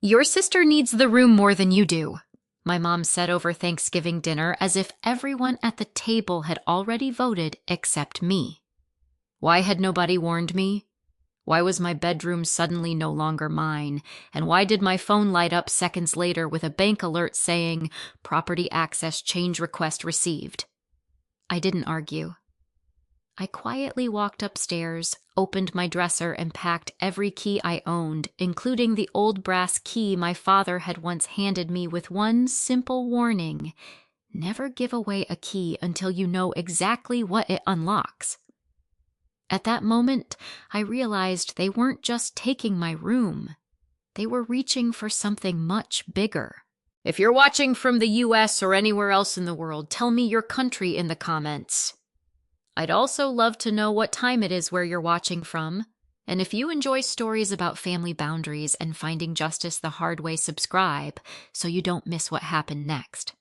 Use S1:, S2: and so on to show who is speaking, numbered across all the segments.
S1: Your sister needs the room more than you do, my mom said over Thanksgiving dinner as if everyone at the table had already voted except me. Why had nobody warned me? Why was my bedroom suddenly no longer mine? And why did my phone light up seconds later with a bank alert saying, "Property access change request received"? I didn't argue. I quietly walked upstairs, opened my dresser, and packed every key I owned, including the old brass key my father had once handed me with one simple warning: never give away a key until you know exactly what it unlocks. At that moment, I realized they weren't just taking my room. They were reaching for something much bigger. If you're watching from the US or anywhere else in the world, tell me your country in the comments. I'd also love to know what time it is where you're watching from. And if you enjoy stories about family boundaries and finding justice the hard way, subscribe so you don't miss what happened next.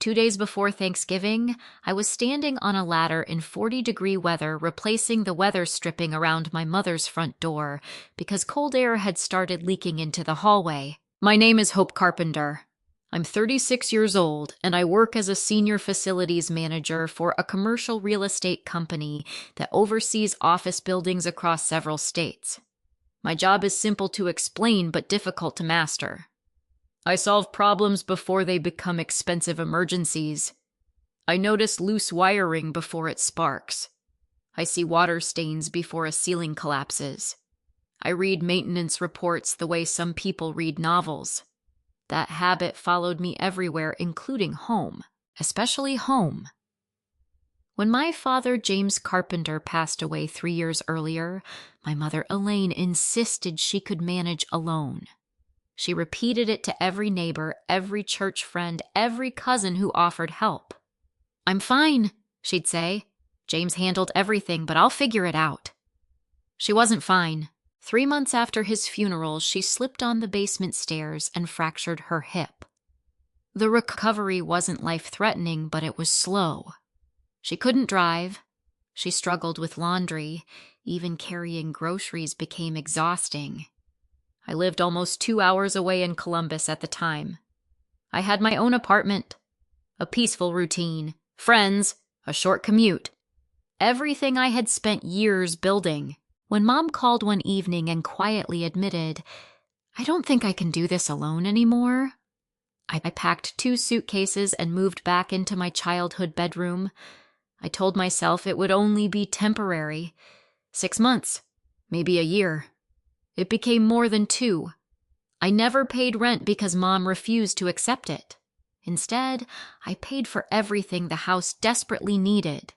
S1: 2 days before Thanksgiving, I was standing on a ladder in 40-degree weather replacing the weather stripping around my mother's front door because cold air had started leaking into the hallway. My name is Hope Carpenter. I'm 36 years old, and I work as a senior facilities manager for a commercial real estate company that oversees office buildings across several states. My job is simple to explain but difficult to master. I solve problems before they become expensive emergencies. I notice loose wiring before it sparks. I see water stains before a ceiling collapses. I read maintenance reports the way some people read novels. That habit followed me everywhere, including home, especially home. When my father, James Carpenter, passed away 3 years earlier, my mother, Elaine, insisted she could manage alone. She repeated it to every neighbor, every church friend, every cousin who offered help. "I'm fine," she'd say. "James handled everything, but I'll figure it out." She wasn't fine. 3 months after his funeral, she slipped on the basement stairs and fractured her hip. The recovery wasn't life-threatening, but it was slow. She couldn't drive. She struggled with laundry. Even carrying groceries became exhausting. I lived almost 2 hours away in Columbus at the time. I had my own apartment, a peaceful routine, friends, a short commute. Everything I had spent years building. When Mom called one evening and quietly admitted, "I don't think I can do this alone anymore," I packed 2 suitcases and moved back into my childhood bedroom. I told myself it would only be temporary. 6 months, maybe a year. It became more than 2. I never paid rent because Mom refused to accept it. Instead, I paid for everything the house desperately needed.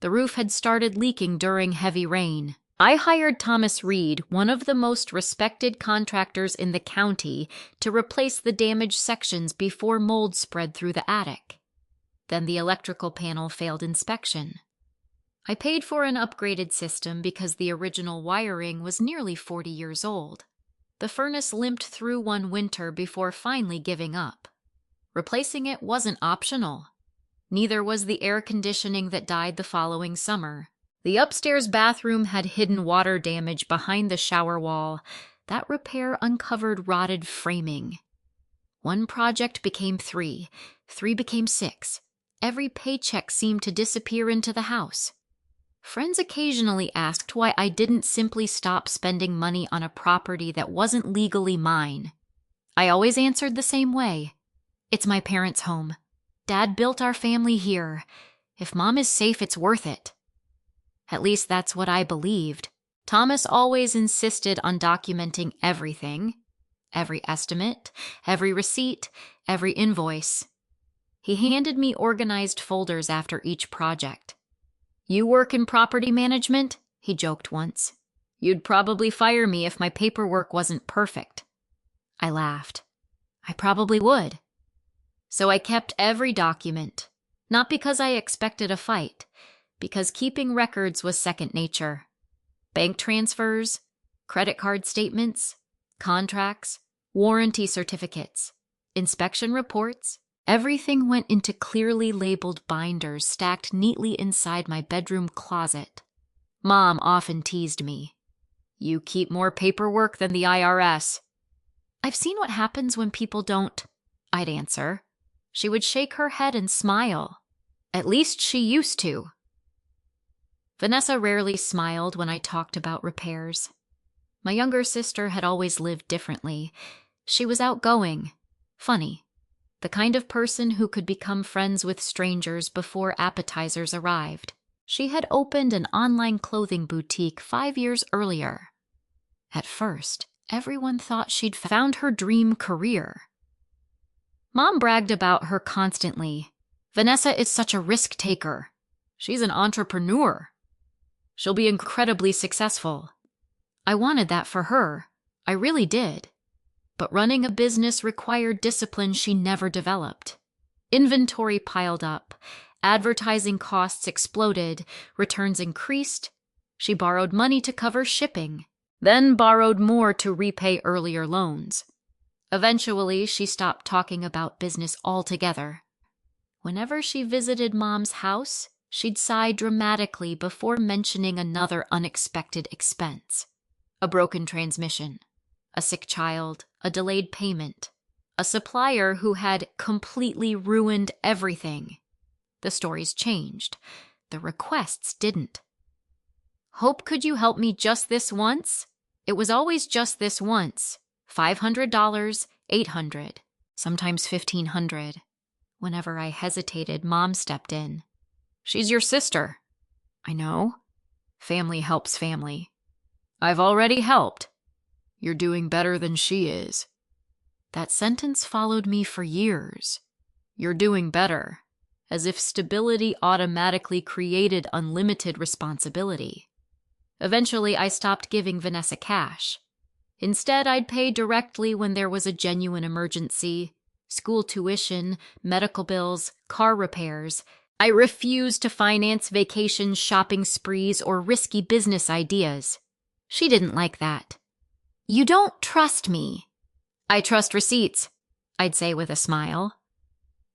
S1: The roof had started leaking during heavy rain. I hired Thomas Reed, one of the most respected contractors in the county, to replace the damaged sections before mold spread through the attic. Then the electrical panel failed inspection. I paid for an upgraded system because the original wiring was nearly 40 years old. The furnace limped through one winter before finally giving up. Replacing it wasn't optional. Neither was the air conditioning that died the following summer. The upstairs bathroom had hidden water damage behind the shower wall. That repair uncovered rotted framing. One project became 3. 3 became 6. Every paycheck seemed to disappear into the house. Friends occasionally asked why I didn't simply stop spending money on a property that wasn't legally mine. I always answered the same way. It's my parents' home. Dad built our family here. If Mom is safe, it's worth it. At least that's what I believed. Thomas always insisted on documenting everything. Every estimate, every receipt, every invoice. He handed me organized folders after each project. "You work in property management?" he joked once. "You'd probably fire me if my paperwork wasn't perfect." I laughed. I probably would. So I kept every document, not because I expected a fight, because keeping records was second nature. Bank transfers, credit card statements, contracts, warranty certificates, inspection reports. Everything went into clearly labeled binders stacked neatly inside my bedroom closet. Mom often teased me. "You keep more paperwork than the IRS." "I've seen what happens when people don't," I'd answer. She would shake her head and smile. "At least she used to." Vanessa rarely smiled when I talked about repairs. My younger sister had always lived differently. She was outgoing, funny, the kind of person who could become friends with strangers before appetizers arrived. She had opened an online clothing boutique 5 years earlier. At first, everyone thought she'd found her dream career. Mom bragged about her constantly. "Vanessa is such a risk taker. She's an entrepreneur. She'll be incredibly successful." I wanted that for her. I really did. But running a business required discipline she never developed. Inventory piled up. Advertising costs exploded. Returns increased. She borrowed money to cover shipping, then borrowed more to repay earlier loans. Eventually, she stopped talking about business altogether. Whenever she visited Mom's house, she'd sigh dramatically before mentioning another unexpected expense. A broken transmission, a sick child, a delayed payment, a supplier who had completely ruined everything. The stories changed. The requests didn't. "Hope, could you help me just this once?" It was always just this once. $500, $800, sometimes $1,500. Whenever I hesitated, Mom stepped in. "She's your sister." "I know. Family helps family." "I've already helped." "You're doing better than she is." That sentence followed me for years. "You're doing better," as if stability automatically created unlimited responsibility. Eventually, I stopped giving Vanessa cash. Instead, I'd pay directly when there was a genuine emergency: school tuition, medical bills, car repairs. I refused to finance vacations, shopping sprees, or risky business ideas. She didn't like that. "You don't trust me." "I trust receipts," I'd say with a smile.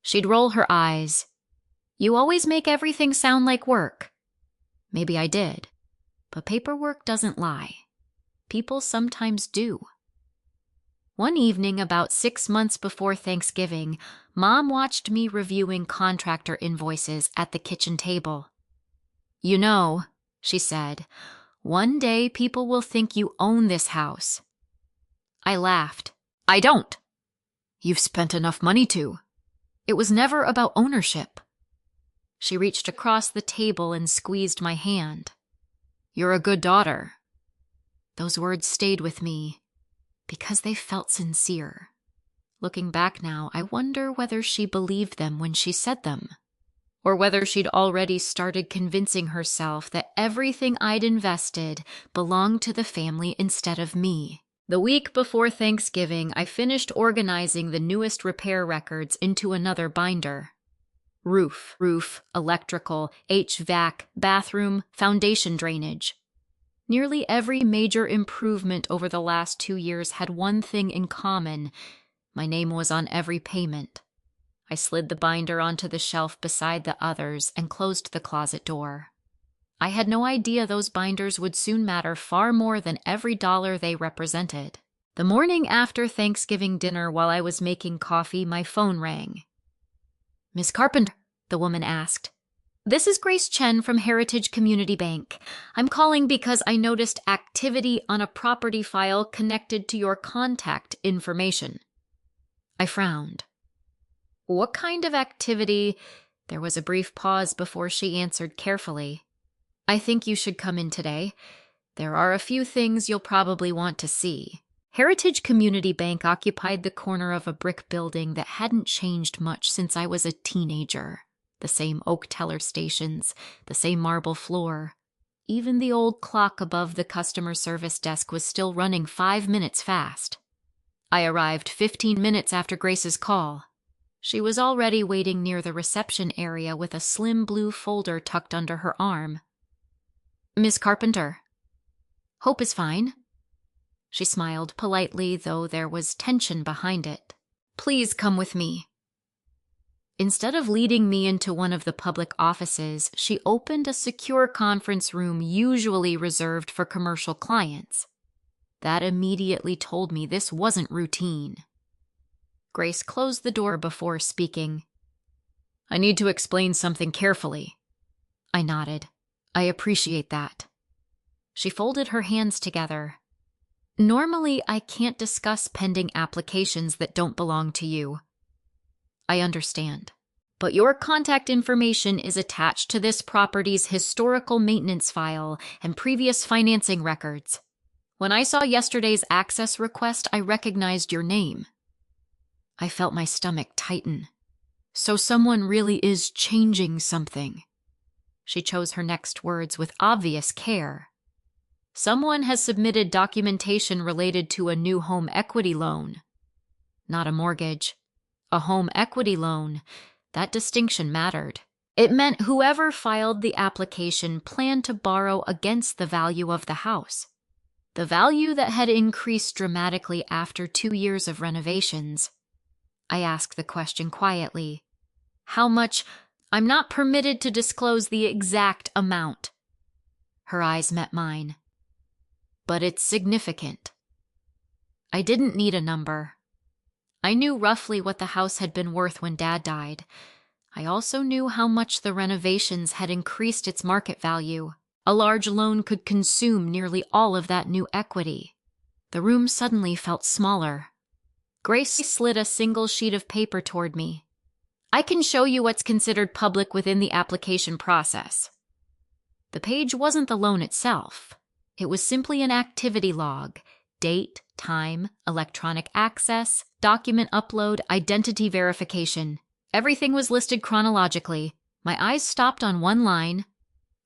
S1: She'd roll her eyes. "You always make everything sound like work." Maybe I did, but paperwork doesn't lie. People sometimes do. One evening, about 6 months before Thanksgiving, Mom watched me reviewing contractor invoices at the kitchen table. "You know," she said, "one day people will think you own this house." I laughed. "I don't." "You've spent enough money to." "It was never about ownership." She reached across the table and squeezed my hand. "You're a good daughter." Those words stayed with me because they felt sincere. Looking back now, I wonder whether she believed them when she said them, or whether she'd already started convincing herself that everything I'd invested belonged to the family instead of me. The week before Thanksgiving, I finished organizing the newest repair records into another binder. Roof, electrical, HVAC, bathroom, foundation drainage. Nearly every major improvement over the last 2 years had one thing in common: my name was on every payment. I slid the binder onto the shelf beside the others and closed the closet door. I had no idea those binders would soon matter far more than every dollar they represented. The morning after Thanksgiving dinner, while I was making coffee, my phone rang. "Miss Carpenter," the woman asked. "This is Grace Chen from Heritage Community Bank. I'm calling because I noticed activity on a property file connected to your contact information." I frowned. "What kind of activity?" There was a brief pause before she answered carefully. "I think you should come in today. There are a few things you'll probably want to see." Heritage Community Bank occupied the corner of a brick building that hadn't changed much since I was a teenager. The same oak teller stations, the same marble floor. Even the old clock above the customer service desk was still running 5 minutes fast. I arrived 15 minutes after Grace's call. She was already waiting near the reception area with a slim blue folder tucked under her arm. "Miss Carpenter." "Hope is fine." She smiled politely, though there was tension behind it. "Please come with me." Instead of leading me into one of the public offices, she opened a secure conference room usually reserved for commercial clients. That immediately told me this wasn't routine. Grace closed the door before speaking. I need to explain something carefully. I nodded. I appreciate that. She folded her hands together. Normally, I can't discuss pending applications that don't belong to you. I understand. But your contact information is attached to this property's historical maintenance file and previous financing records. When I saw yesterday's access request, I recognized your name. I felt my stomach tighten. So someone really is changing something. She chose her next words with obvious care. Someone has submitted documentation related to a new home equity loan. Not a mortgage. A home equity loan. That distinction mattered. It meant whoever filed the application planned to borrow against the value of the house. The value that had increased dramatically after 2 years of renovations. I asked the question quietly. How much? I'm not permitted to disclose the exact amount. Her eyes met mine. But it's significant. I didn't need a number. I knew roughly what the house had been worth when Dad died. I also knew how much the renovations had increased its market value. A large loan could consume nearly all of that new equity. The room suddenly felt smaller. Grace slid a single sheet of paper toward me. I can show you what's considered public within the application process. The page wasn't the loan itself. It was simply an activity log. Date, time, electronic access, document upload, identity verification. Everything was listed chronologically. My eyes stopped on one line.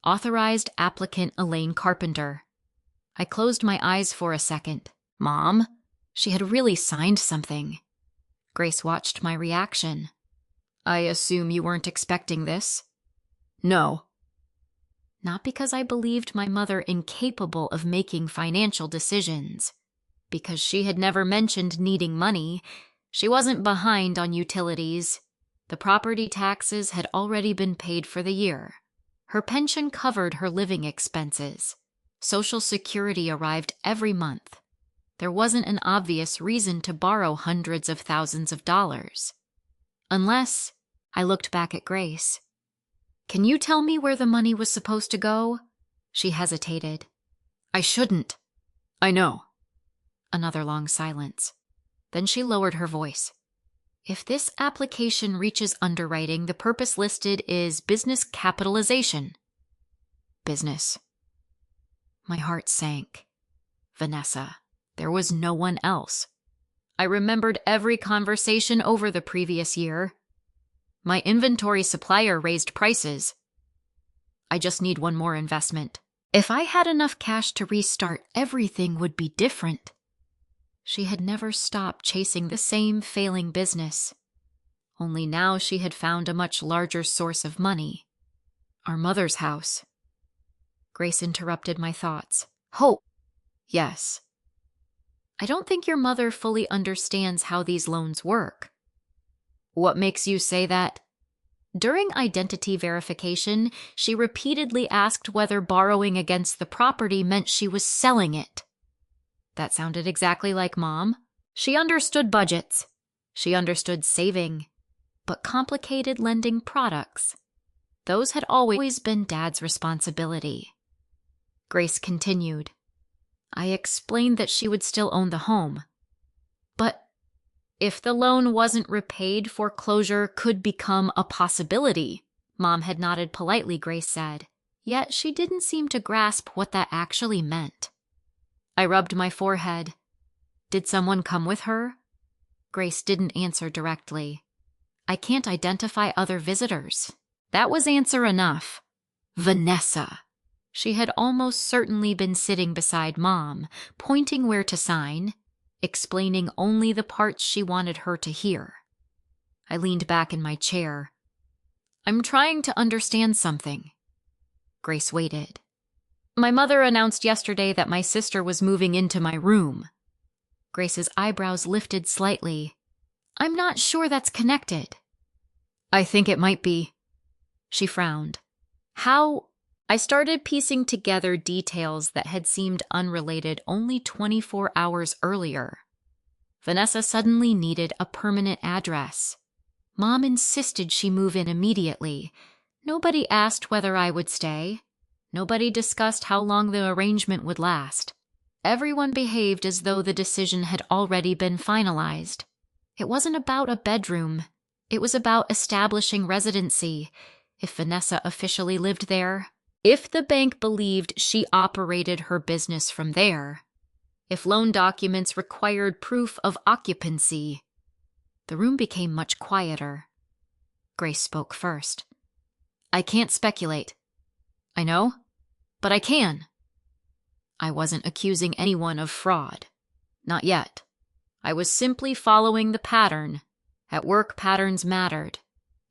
S1: Authorized applicant Elaine Carpenter. I closed my eyes for a second. Mom? She had really signed something. Grace watched my reaction. I assume you weren't expecting this? No. Not because I believed my mother incapable of making financial decisions. Because she had never mentioned needing money. She wasn't behind on utilities. The property taxes had already been paid for the year. Her pension covered her living expenses. Social Security arrived every month. There wasn't an obvious reason to borrow hundreds of thousands of dollars. Unless, I looked back at Grace. Can you tell me where the money was supposed to go? She hesitated. I shouldn't. I know. Another long silence. Then she lowered her voice. If this application reaches underwriting, the purpose listed is business capitalization. Business. My heart sank. Vanessa. There was no one else. I remembered every conversation over the previous year. My inventory supplier raised prices. I just need one more investment. If I had enough cash to restart, everything would be different. She had never stopped chasing the same failing business. Only now she had found a much larger source of money. Our mother's house. Grace interrupted my thoughts. Hope. Yes. I don't think your mother fully understands how these loans work. What makes you say that? During identity verification, she repeatedly asked whether borrowing against the property meant she was selling it. That sounded exactly like Mom. She understood budgets. She understood saving. But complicated lending products. Those had always been Dad's responsibility. Grace continued. I explained that she would still own the home. But if the loan wasn't repaid, foreclosure could become a possibility. Mom had nodded politely, Grace said. Yet she didn't seem to grasp what that actually meant. I rubbed my forehead. Did someone come with her? Grace didn't answer directly. I can't identify other visitors. That was answer enough. Vanessa. She had almost certainly been sitting beside Mom, pointing where to sign, explaining only the parts she wanted her to hear. I leaned back in my chair. I'm trying to understand something. Grace waited. My mother announced yesterday that my sister was moving into my room. Grace's eyebrows lifted slightly. I'm not sure that's connected. I think it might be. She frowned. How I started piecing together details that had seemed unrelated only 24 hours earlier. Vanessa suddenly needed a permanent address. Mom insisted she move in immediately. Nobody asked whether I would stay. Nobody discussed how long the arrangement would last. Everyone behaved as though the decision had already been finalized. It wasn't about a bedroom. It was about establishing residency. If Vanessa officially lived there, if the bank believed she operated her business from there, if loan documents required proof of occupancy. The room became much quieter. Grace spoke first. I can't speculate. I know, but I can. I wasn't accusing anyone of fraud. Not yet. I was simply following the pattern. At work, patterns mattered.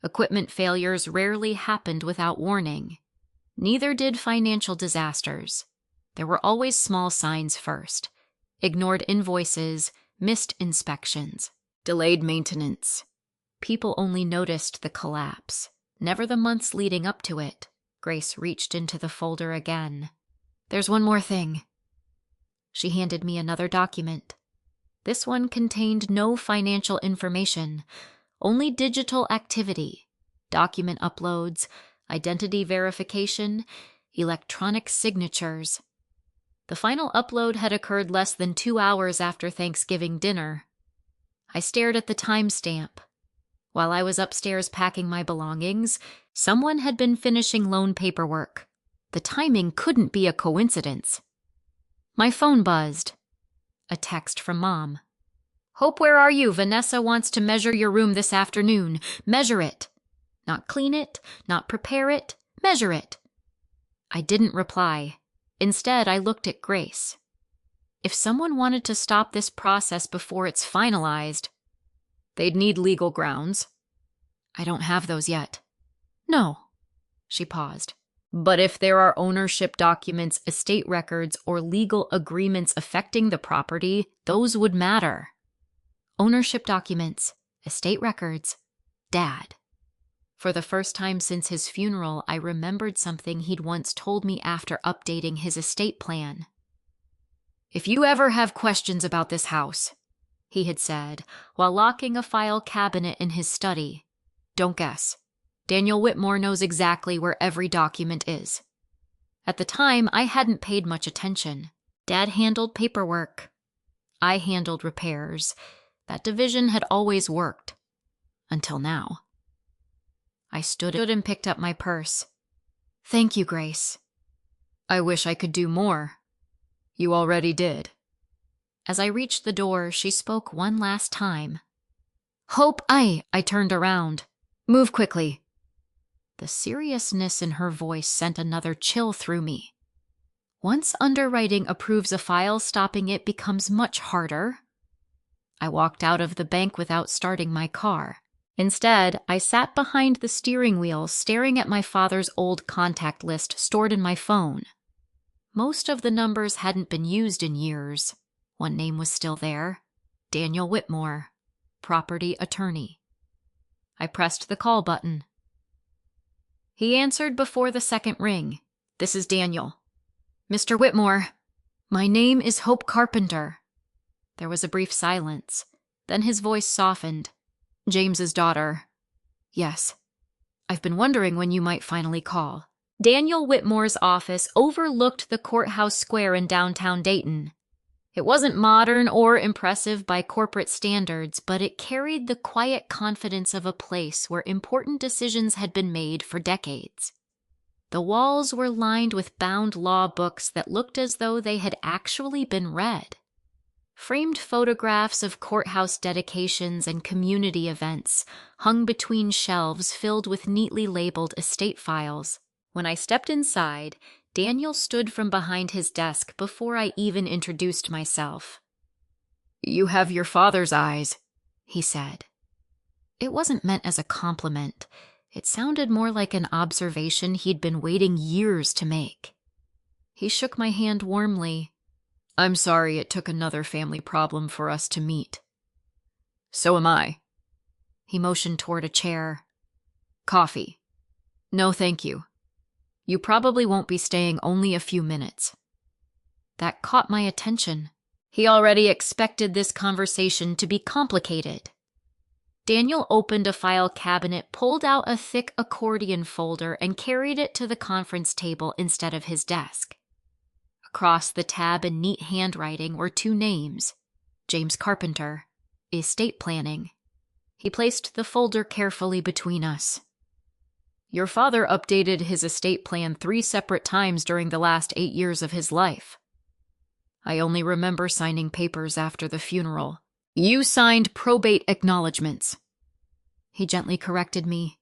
S1: Equipment failures rarely happened without warning. Neither did financial disasters. There were always small signs first. Ignored invoices, missed inspections, delayed maintenance. People only noticed the collapse, never the months leading up to it. Grace reached into the folder again. There's one more thing. She handed me another document. This one contained no financial information, only digital activity, document uploads, identity verification, electronic signatures. The final upload had occurred less than 2 hours after Thanksgiving dinner. I stared at the timestamp. While I was upstairs packing my belongings, someone had been finishing loan paperwork. The timing couldn't be a coincidence. My phone buzzed. A text from Mom. Hope, where are you? Vanessa wants to measure your room this afternoon. Measure it. Not clean it, not prepare it, measure it. I didn't reply. Instead, I looked at Grace. If someone wanted to stop this process before it's finalized, they'd need legal grounds. I don't have those yet. No. She paused. But if there are ownership documents, estate records, or legal agreements affecting the property, those would matter. Ownership documents, estate records, Dad. For the first time since his funeral, I remembered something he'd once told me after updating his estate plan. If you ever have questions about this house, he had said, while locking a file cabinet in his study, don't guess. Daniel Whitmore knows exactly where every document is. At the time, I hadn't paid much attention. Dad handled paperwork. I handled repairs. That division had always worked. Until now. I stood and picked up my purse. Thank you, Grace. I wish I could do more. You already did. As I reached the door, she spoke one last time. Hope, I turned around. Move quickly. The seriousness in her voice sent another chill through me. Once underwriting approves a file, stopping it becomes much harder. I walked out of the bank without starting my car. Instead, I sat behind the steering wheel, staring at my father's old contact list stored in my phone. Most of the numbers hadn't been used in years. One name was still there. Daniel Whitmore, property attorney. I pressed the call button. He answered before the second ring. This is Daniel. Mr. Whitmore, my name is Hope Carpenter. There was a brief silence. Then his voice softened. James's daughter. Yes. I've been wondering when you might finally call. Daniel Whitmore's office overlooked the courthouse square in downtown Dayton. It wasn't modern or impressive by corporate standards, but it carried the quiet confidence of a place where important decisions had been made for decades. The walls were lined with bound law books that looked as though they had actually been read. Framed photographs of courthouse dedications and community events hung between shelves filled with neatly labeled estate files. When I stepped inside, Daniel stood from behind his desk before I even introduced myself. You have your father's eyes, he said. It wasn't meant as a compliment. It sounded more like an observation he'd been waiting years to make. He shook my hand warmly. I'm sorry it took another family problem for us to meet. So am I. He motioned toward a chair. Coffee. No, thank you. You probably won't be staying only a few minutes. That caught my attention. He already expected this conversation to be complicated. Daniel opened a file cabinet, pulled out a thick accordion folder, and carried it to the conference table instead of his desk. Across the tab in neat handwriting were 2 names: James Carpenter, estate planning. He placed the folder carefully between us. Your father updated his estate plan 3 separate times during the last 8 years of his life. I only remember signing papers after the funeral. You signed probate acknowledgments. He gently corrected me.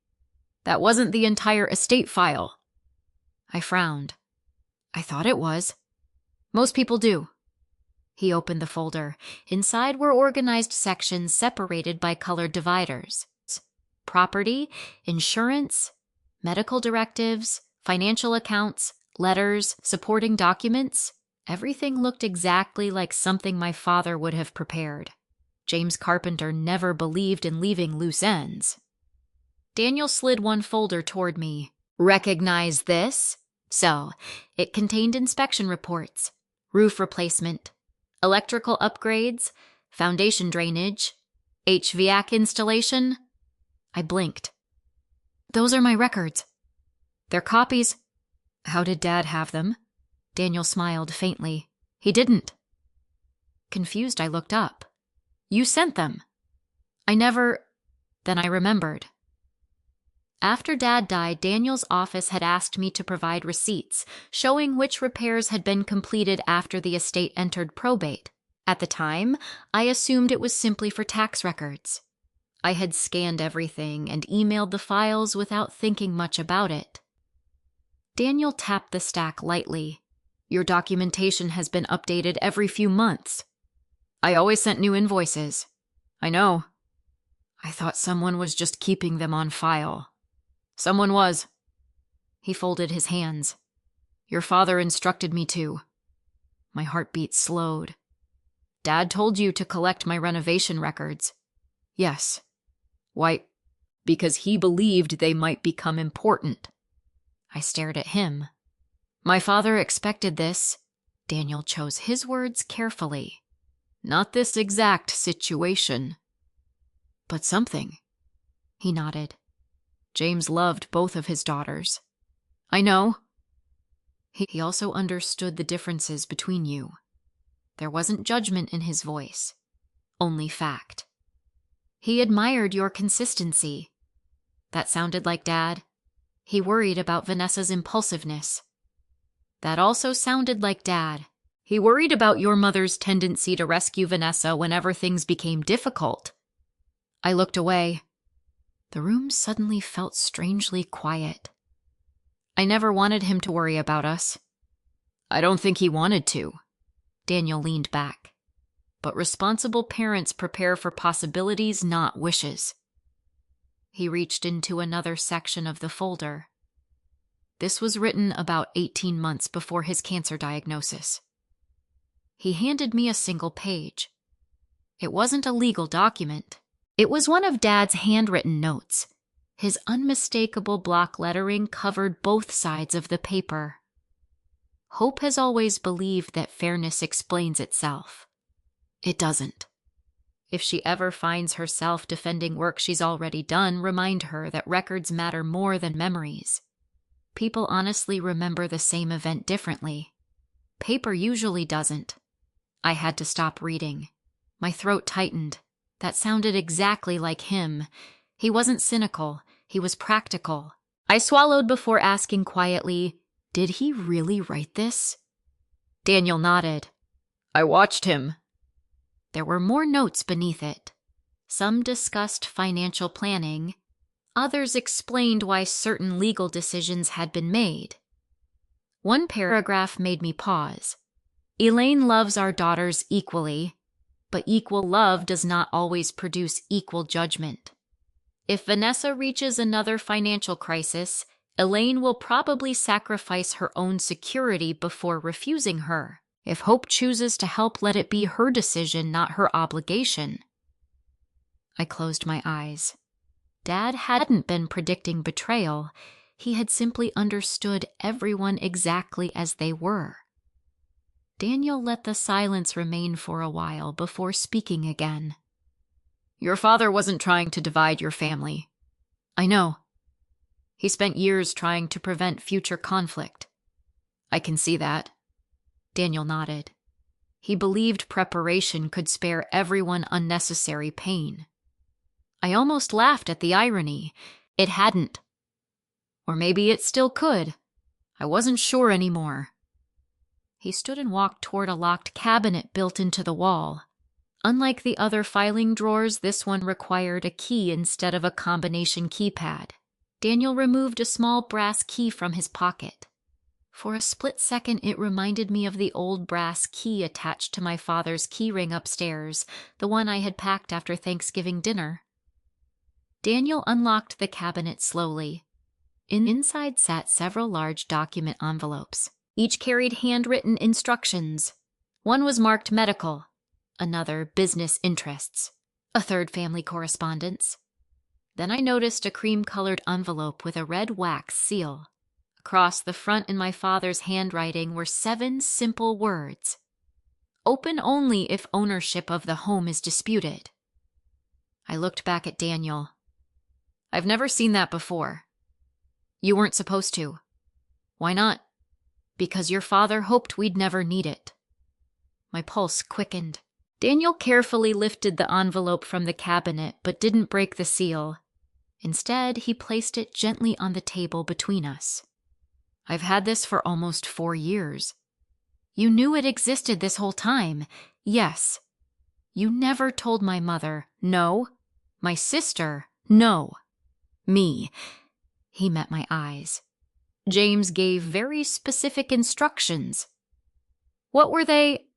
S1: That wasn't the entire estate file. I frowned. I thought it was. Most people do. He opened the folder. Inside were organized sections separated by colored dividers. Property, insurance, medical directives, financial accounts, letters, supporting documents. Everything looked exactly like something my father would have prepared. James Carpenter never believed in leaving loose ends. Daniel slid one folder toward me. Recognize this? So, it contained inspection reports, roof replacement, electrical upgrades, foundation drainage, HVAC installation. I blinked. Those are my records. They're copies. How did Dad have them? Daniel smiled faintly. He didn't. Confused, I looked up. You sent them. I never... Then I remembered. After Dad died, Daniel's office had asked me to provide receipts showing which repairs had been completed after the estate entered probate. At the time, I assumed it was simply for tax records. I had scanned everything and emailed the files without thinking much about it. Daniel tapped the stack lightly. Your documentation has been updated every few months. I always sent new invoices. I know. I thought someone was just keeping them on file. Someone was. He folded his hands. Your father instructed me to. My heartbeat slowed. Dad told you to collect my renovation records. Yes. Why? Because he believed they might become important. I stared at him. My father expected this. Daniel chose his words carefully. Not this exact situation. But something. He nodded. James loved both of his daughters. I know. He also understood the differences between you. There wasn't judgment in his voice, only fact. He admired your consistency. That sounded like Dad. He worried about Vanessa's impulsiveness. That also sounded like Dad. He worried about your mother's tendency to rescue Vanessa whenever things became difficult. I looked away. The room suddenly felt strangely quiet. I never wanted him to worry about us. I don't think he wanted to. Daniel leaned back. But responsible parents prepare for possibilities, not wishes. He reached into another section of the folder. This was written about 18 months before his cancer diagnosis. He handed me a single page. It wasn't a legal document. It was one of Dad's handwritten notes. His unmistakable block lettering covered both sides of the paper. Hope has always believed that fairness explains itself. It doesn't. If she ever finds herself defending work she's already done, remind her that records matter more than memories. People honestly remember the same event differently. Paper usually doesn't. I had to stop reading. My throat tightened. That sounded exactly like him. He wasn't cynical. He was practical. I swallowed before asking quietly, did he really write this? Daniel nodded. I watched him. There were more notes beneath it. Some discussed financial planning. Others explained why certain legal decisions had been made. One paragraph made me pause. Elaine loves our daughters equally, but equal love does not always produce equal judgment. If Vanessa reaches another financial crisis, Elaine will probably sacrifice her own security before refusing her. If Hope chooses to help, let it be her decision, not her obligation. I closed my eyes. Dad hadn't been predicting betrayal. He had simply understood everyone exactly as they were. Daniel let the silence remain for a while before speaking again. "Your father wasn't trying to divide your family. I know. He spent years trying to prevent future conflict. I can see that." Daniel nodded. He believed preparation could spare everyone unnecessary pain. I almost laughed at the irony. It hadn't. Or maybe it still could. I wasn't sure anymore. He stood and walked toward a locked cabinet built into the wall. Unlike the other filing drawers, this one required a key instead of a combination keypad. Daniel removed a small brass key from his pocket. For a split second, it reminded me of the old brass key attached to my father's keyring upstairs, the one I had packed after Thanksgiving dinner. Daniel unlocked the cabinet slowly. Inside sat several large document envelopes. Each carried handwritten instructions. One was marked medical, another business interests, a third family correspondence. Then I noticed a cream-colored envelope with a red wax seal. Across the front in my father's handwriting were 7 simple words. "Open only if ownership of the home is disputed." I looked back at Daniel. "I've never seen that before." "You weren't supposed to." "Why not?" "Because your father hoped we'd never need it." My pulse quickened. Daniel carefully lifted the envelope from the cabinet but didn't break the seal. Instead, he placed it gently on the table between us. "I've had this for almost 4 years. You knew it existed this whole time." "Yes." "You never told my mother." "No." "My sister." "No." "Me." He met my eyes. "James gave very specific instructions." "What were they?"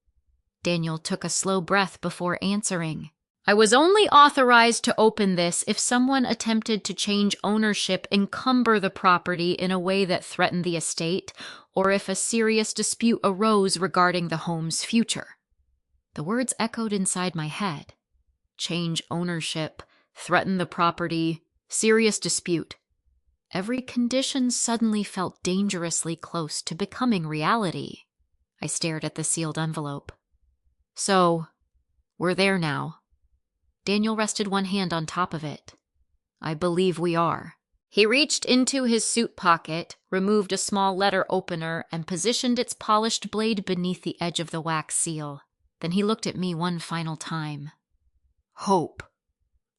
S1: Daniel took a slow breath before answering. "I was only authorized to open this if someone attempted to change ownership, encumber the property in a way that threatened the estate, or if a serious dispute arose regarding the home's future." The words echoed inside my head. Change ownership, threaten the property, serious dispute. Every condition suddenly felt dangerously close to becoming reality. I stared at the sealed envelope. "So, we're there now." Daniel rested one hand on top of it. "I believe we are." He reached into his suit pocket, removed a small letter opener, and positioned its polished blade beneath the edge of the wax seal. Then he looked at me one final time. "Hope.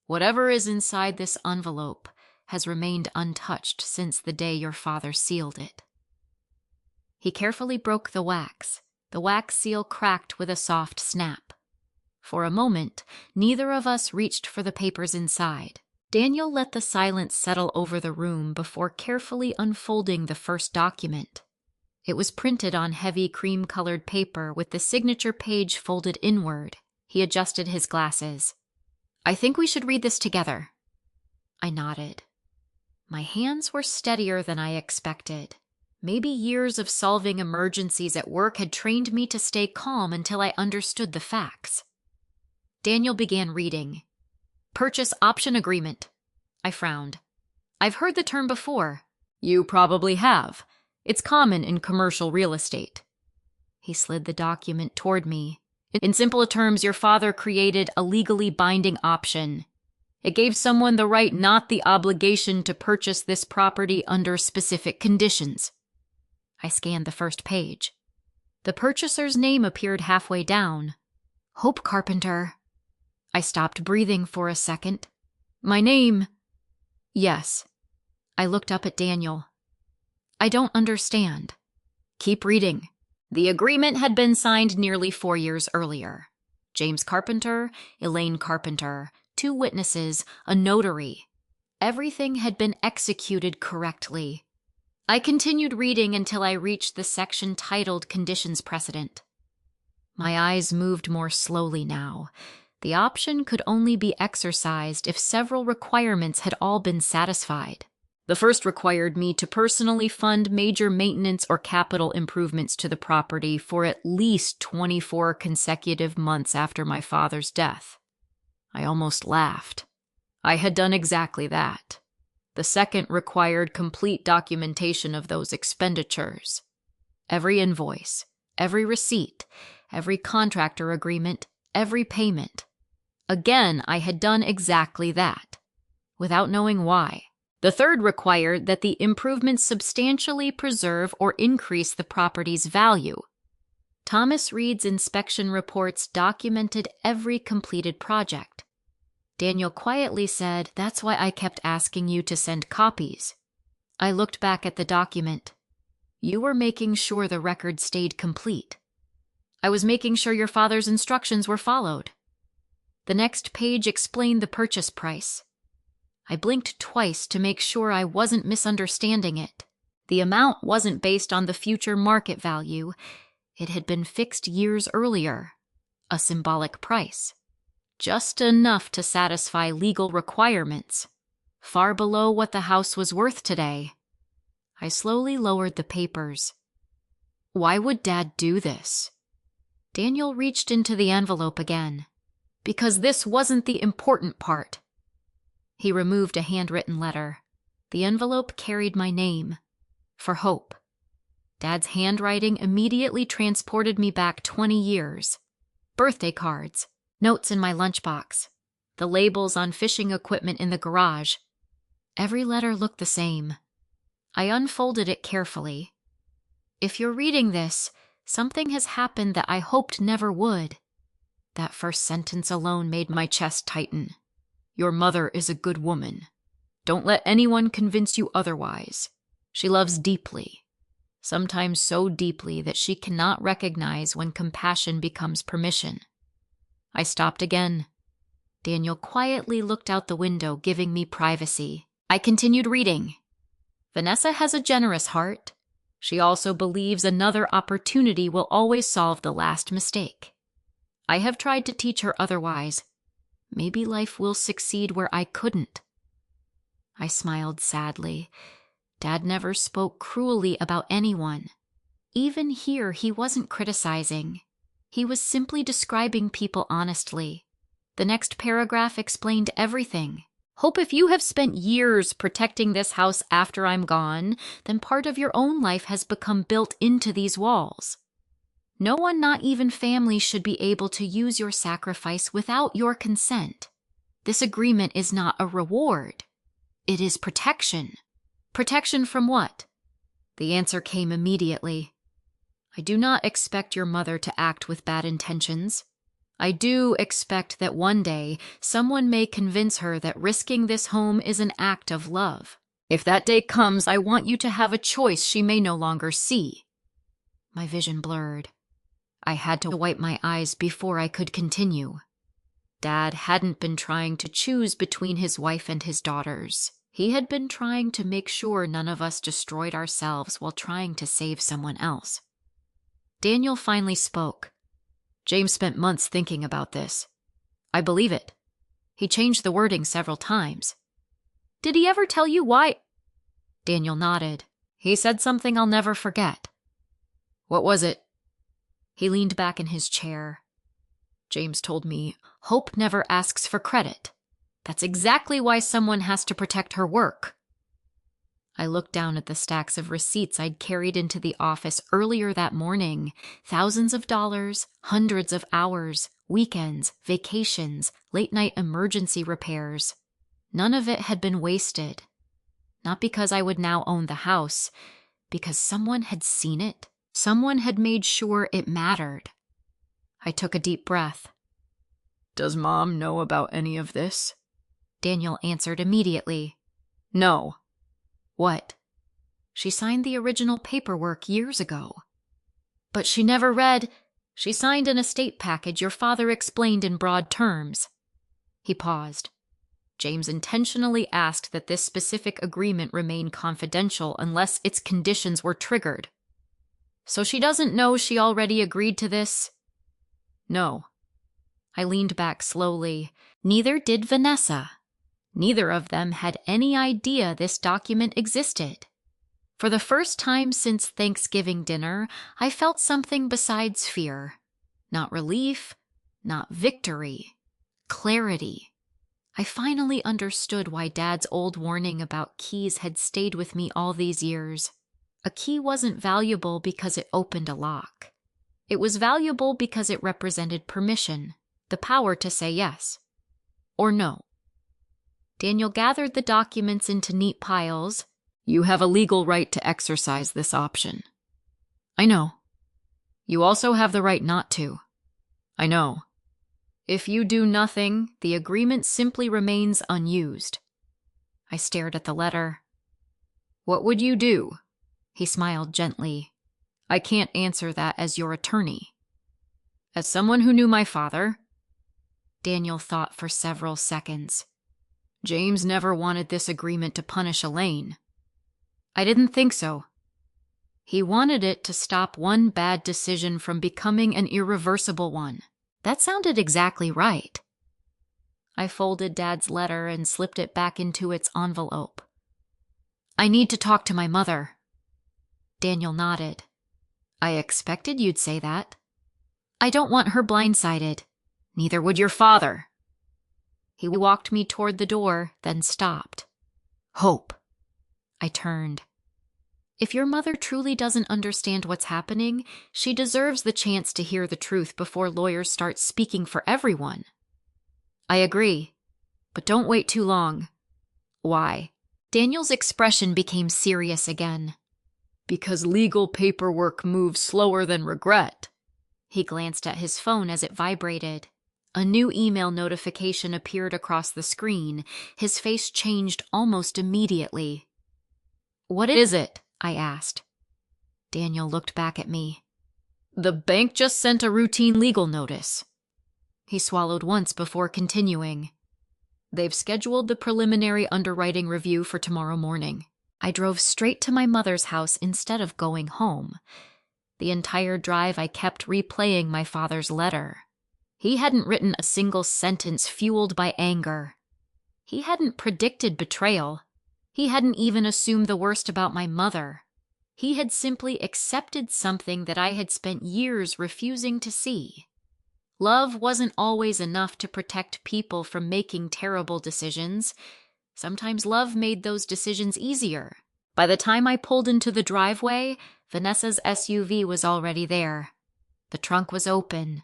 S1: Whatever is inside this envelope has remained untouched since the day your father sealed it." He carefully broke the wax. The wax seal cracked with a soft snap. For a moment, neither of us reached for the papers inside. Daniel let the silence settle over the room before carefully unfolding the first document. It was printed on heavy cream-colored paper with the signature page folded inward. He adjusted his glasses. "I think we should read this together." I nodded. My hands were steadier than I expected. Maybe years of solving emergencies at work had trained me to stay calm until I understood the facts. Daniel began reading. "Purchase option agreement." I frowned. "I've heard the term before." "You probably have. It's common in commercial real estate." He slid the document toward me. "In simple terms, your father created a legally binding option. It gave someone the right, not the obligation, to purchase this property under specific conditions." I scanned the first page. The purchaser's name appeared halfway down. "Hope Carpenter." I stopped breathing for a second. "My name?" "Yes." I looked up at Daniel. "I don't understand." "Keep reading." The agreement had been signed nearly 4 years earlier. James Carpenter, Elaine Carpenter, 2 witnesses, a notary. Everything had been executed correctly. I continued reading until I reached the section titled Conditions Precedent. My eyes moved more slowly now. The option could only be exercised if several requirements had all been satisfied. The first required me to personally fund major maintenance or capital improvements to the property for at least 24 consecutive months after my father's death. I almost laughed. I had done exactly that. The second required complete documentation of those expenditures. Every invoice, every receipt, every contractor agreement, every payment. Again, I had done exactly that, without knowing why. The third required that the improvements substantially preserve or increase the property's value. Thomas Reed's inspection reports documented every completed project. Daniel quietly said, "That's why I kept asking you to send copies." I looked back at the document. "You were making sure the record stayed complete." "I was making sure your father's instructions were followed." The next page explained the purchase price. I blinked twice to make sure I wasn't misunderstanding it. The amount wasn't based on the future market value. It had been fixed years earlier. A symbolic price. Just enough to satisfy legal requirements. Far below what the house was worth today. I slowly lowered the papers. Why would Dad do this? Daniel reached into the envelope again. Because this wasn't the important part. He removed a handwritten letter. The envelope carried my name. For Hope. Dad's handwriting immediately transported me back 20 years. Birthday cards, notes in my lunchbox, the labels on fishing equipment in the garage. Every letter looked the same. I unfolded it carefully. If you're reading this, something has happened that I hoped never would. That first sentence alone made my chest tighten. Your mother is a good woman. Don't let anyone convince you otherwise. She loves deeply, sometimes so deeply that she cannot recognize when compassion becomes permission. I stopped again. Daniel quietly looked out the window, giving me privacy. I continued reading. Vanessa has a generous heart. She also believes another opportunity will always solve the last mistake. I have tried to teach her otherwise. Maybe life will succeed where I couldn't. I smiled sadly. Dad never spoke cruelly about anyone. Even here, he wasn't criticizing. He was simply describing people honestly. The next paragraph explained everything. Hope if you have spent years protecting this house after I'm gone, then part of your own life has become built into these walls. No one, not even family, should be able to use your sacrifice without your consent. This agreement is not a reward. It is protection. Protection from what? The answer came immediately. I do not expect your mother to act with bad intentions. I do expect that one day someone may convince her that risking this home is an act of love. If that day comes, I want you to have a choice she may no longer see. My vision blurred. I had to wipe my eyes before I could continue. Dad hadn't been trying to choose between his wife and his daughters. He had been trying to make sure none of us destroyed ourselves while trying to save someone else. Daniel finally spoke. James spent months thinking about this. I believe it. He changed the wording several times. Did he ever tell you why? Daniel nodded. He said something I'll never forget. What was it? He leaned back in his chair. James told me, Hope never asks for credit. That's exactly why someone has to protect her work. I looked down at the stacks of receipts I'd carried into the office earlier that morning. Thousands of dollars, hundreds of hours, weekends, vacations, late-night emergency repairs. None of it had been wasted. Not because I would now own the house, because someone had seen it. Someone had made sure it mattered. I took a deep breath. Does Mom know about any of this? Daniel answered immediately. No. What? She signed the original paperwork years ago. But she never read. She signed an estate package your father explained in broad terms. He paused. James intentionally asked that this specific agreement remain confidential unless its conditions were triggered. So she doesn't know she already agreed to this? No. I leaned back slowly. Neither did Vanessa. Neither of them had any idea this document existed. For the first time since Thanksgiving dinner, I felt something besides fear. Not relief, not victory. Clarity. I finally understood why Dad's old warning about keys had stayed with me all these years. A key wasn't valuable because it opened a lock. It was valuable because it represented permission, the power to say yes or no. Daniel gathered the documents into neat piles. You have a legal right to exercise this option. I know. You also have the right not to. I know. If you do nothing, the agreement simply remains unused. I stared at the letter. What would you do? He smiled gently. I can't answer that as your attorney. As someone who knew my father, Daniel thought for several seconds. James never wanted this agreement to punish Elaine. I didn't think so. He wanted it to stop one bad decision from becoming an irreversible one. That sounded exactly right. I folded Dad's letter and slipped it back into its envelope. I need to talk to my mother. Daniel nodded. I expected you'd say that. I don't want her blindsided. Neither would your father. He walked me toward the door, then stopped. Hope. I turned. If your mother truly doesn't understand what's happening, she deserves the chance to hear the truth before lawyers start speaking for everyone. I agree, but don't wait too long. Why? Daniel's expression became serious again. Because legal paperwork moves slower than regret. He glanced at his phone as it vibrated. A new email notification appeared across the screen. His face changed almost immediately. What is it? I asked. Daniel looked back at me. The bank just sent a routine legal notice. He swallowed once before continuing. They've scheduled the preliminary underwriting review for tomorrow morning. I drove straight to my mother's house instead of going home. The entire drive I kept replaying my father's letter. He hadn't written a single sentence fueled by anger. He hadn't predicted betrayal. He hadn't even assumed the worst about my mother. He had simply accepted something that I had spent years refusing to see. Love wasn't always enough to protect people from making terrible decisions. Sometimes love made those decisions easier. By the time I pulled into the driveway, Vanessa's SUV was already there. The trunk was open.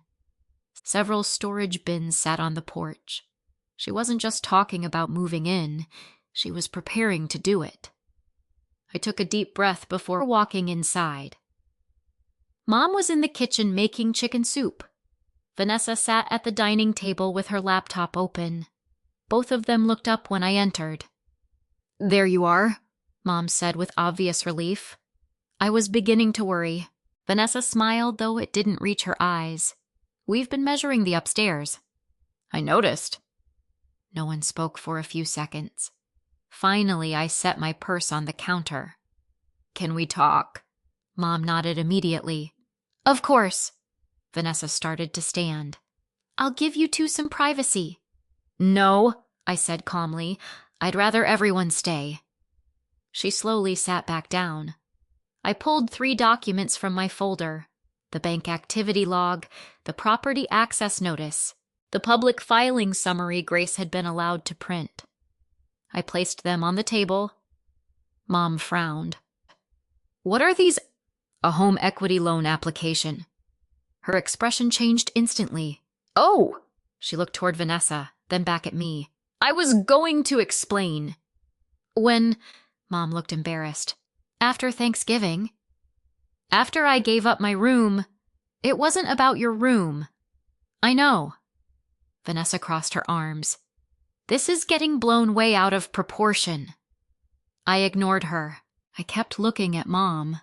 S1: Several storage bins sat on the porch. She wasn't just talking about moving in. She was preparing to do it. I took a deep breath before walking inside. Mom was in the kitchen making chicken soup. Vanessa sat at the dining table with her laptop open. Both of them looked up when I entered. There you are, Mom said with obvious relief. I was beginning to worry. Vanessa smiled, though it didn't reach her eyes. We've been measuring the upstairs. I noticed. No one spoke for a few seconds. Finally, I set my purse on the counter. Can we talk? Mom nodded immediately. Of course. Vanessa started to stand. I'll give you two some privacy. No, I said calmly. I'd rather everyone stay. She slowly sat back down. I pulled 3 documents from my folder. The bank activity log, the property access notice, the public filing summary Grace had been allowed to print. I placed them on the table. Mom frowned. What are these? A home equity loan application. Her expression changed instantly. Oh! She looked toward Vanessa, then back at me. I was going to explain. When... Mom looked embarrassed. After Thanksgiving. After I gave up my room. It wasn't about your room. I know. Vanessa crossed her arms. This is getting blown way out of proportion. I ignored her. I kept looking at Mom.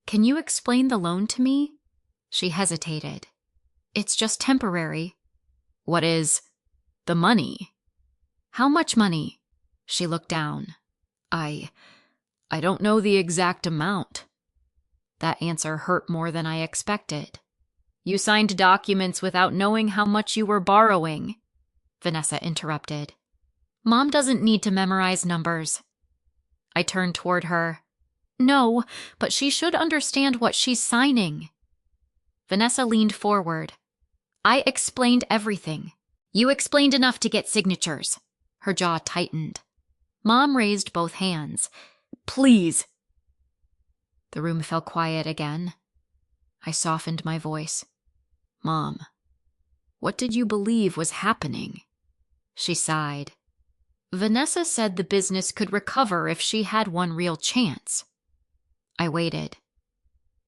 S1: Can you explain the loan to me? She hesitated. It's just temporary. What is the money? How much money? She looked down. I don't know the exact amount. That answer hurt more than I expected. You signed documents without knowing how much you were borrowing, Vanessa interrupted. Mom doesn't need to memorize numbers. I turned toward her. No, but she should understand what she's signing. Vanessa leaned forward. I explained everything. You explained enough to get signatures. Her jaw tightened. Mom raised both hands. Please. The room fell quiet again. I softened my voice. Mom, what did you believe was happening? She sighed. Vanessa said the business could recover if she had one real chance. I waited.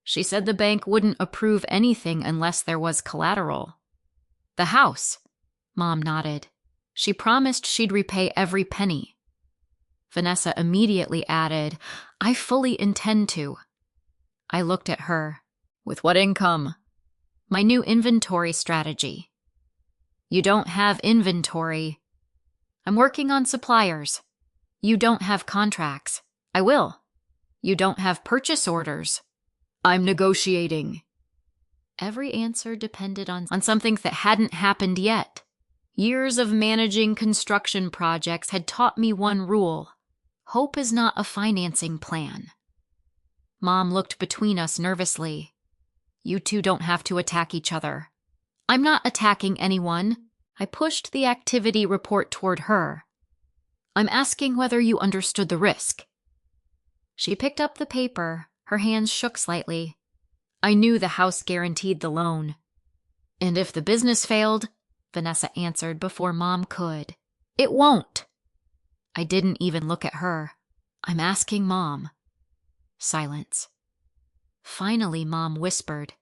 S1: She said the bank wouldn't approve anything unless there was collateral. The house. Mom nodded. She promised she'd repay every penny. Vanessa immediately added, I fully intend to. I looked at her. With what income? My new inventory strategy. You don't have inventory. I'm working on suppliers. You don't have contracts. I will. You don't have purchase orders. I'm negotiating. Every answer depended on something that hadn't happened yet. Years of managing construction projects had taught me one rule. Hope is not a financing plan. Mom looked between us nervously. You two don't have to attack each other. I'm not attacking anyone. I pushed the activity report toward her. I'm asking whether you understood the risk. She picked up the paper. Her hands shook slightly. I knew the house guaranteed the loan. And if the business failed, Vanessa answered before Mom could. It won't. I didn't even look at her. I'm asking Mom. Silence. Finally, Mom whispered.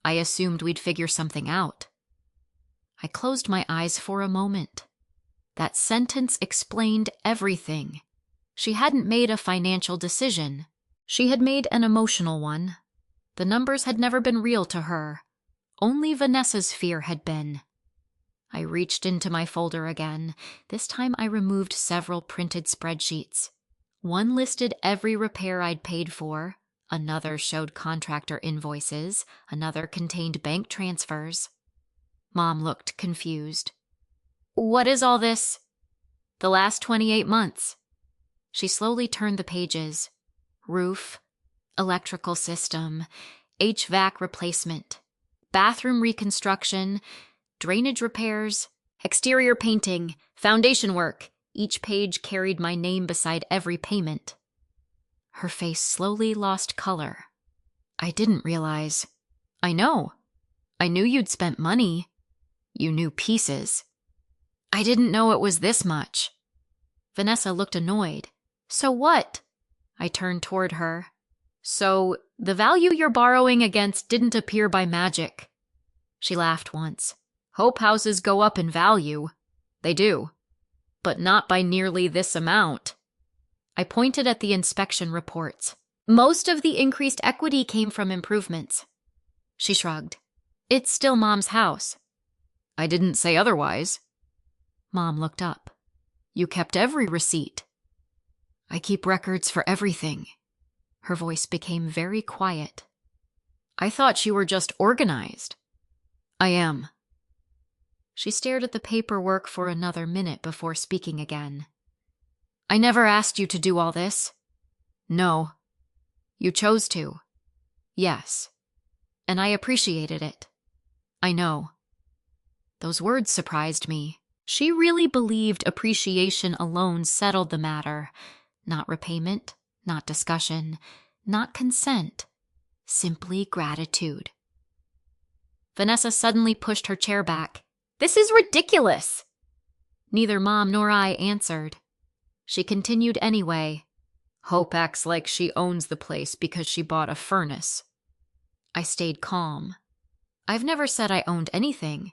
S1: I assumed we'd figure something out. I closed my eyes for a moment. That sentence explained everything. She hadn't made a financial decision. She had made an emotional one. The numbers had never been real to her. Only Vanessa's fear had been. I reached into my folder again. This time I removed several printed spreadsheets. One listed every repair I'd paid for. Another showed contractor invoices. Another contained bank transfers. Mom looked confused. What is all this? The last 28 months. She slowly turned the pages. Roof, electrical system, HVAC replacement, bathroom reconstruction, drainage repairs, exterior painting, foundation work. Each page carried my name beside every payment. Her face slowly lost color. I didn't realize. I know. I knew you'd spent money. You knew pieces. I didn't know it was this much. Vanessa looked annoyed. So what? I turned toward her. So, the value you're borrowing against didn't appear by magic. She laughed once. Hope houses go up in value. They do. But not by nearly this amount. I pointed at the inspection reports. Most of the increased equity came from improvements. She shrugged. It's still Mom's house. I didn't say otherwise. Mom looked up. You kept every receipt. I keep records for everything. Her voice became very quiet. I thought you were just organized. I am. She stared at the paperwork for another minute before speaking again. I never asked you to do all this. No. You chose to. Yes. And I appreciated it. I know. Those words surprised me. She really believed appreciation alone settled the matter. Not repayment, not discussion, not consent. Simply gratitude. Vanessa suddenly pushed her chair back. This is ridiculous! Neither Mom nor I answered. She continued anyway. Hope acts like she owns the place because she bought a furnace. I stayed calm. I've never said I owned anything.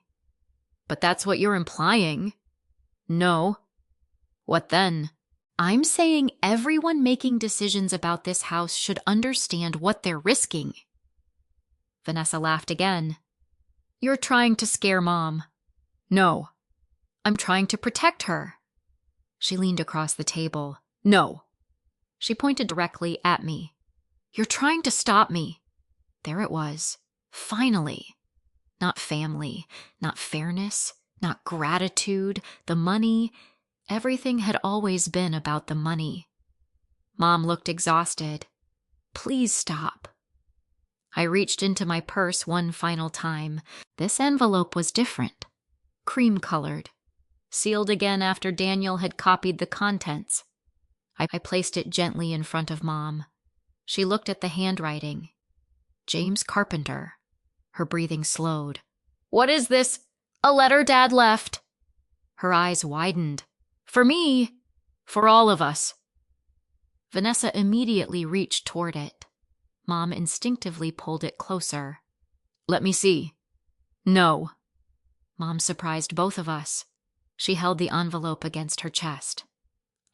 S1: But that's what you're implying. No. What then? I'm saying everyone making decisions about this house should understand what they're risking. Vanessa laughed again. You're trying to scare Mom. No. I'm trying to protect her. She leaned across the table. No. She pointed directly at me. You're trying to stop me. There it was. Finally. Not family, not fairness, not gratitude, the money. Everything had always been about the money. Mom looked exhausted. Please stop. I reached into my purse one final time. This envelope was different. cream-colored, sealed again after Daniel had copied the contents. I placed it gently in front of Mom. She looked at the handwriting. James Carpenter. Her breathing slowed. "What is this? A letter Dad left." Her eyes widened. "For me. For all of us." Vanessa immediately reached toward it. Mom instinctively pulled it closer. "Let me see." "No." Mom surprised both of us. She held the envelope against her chest.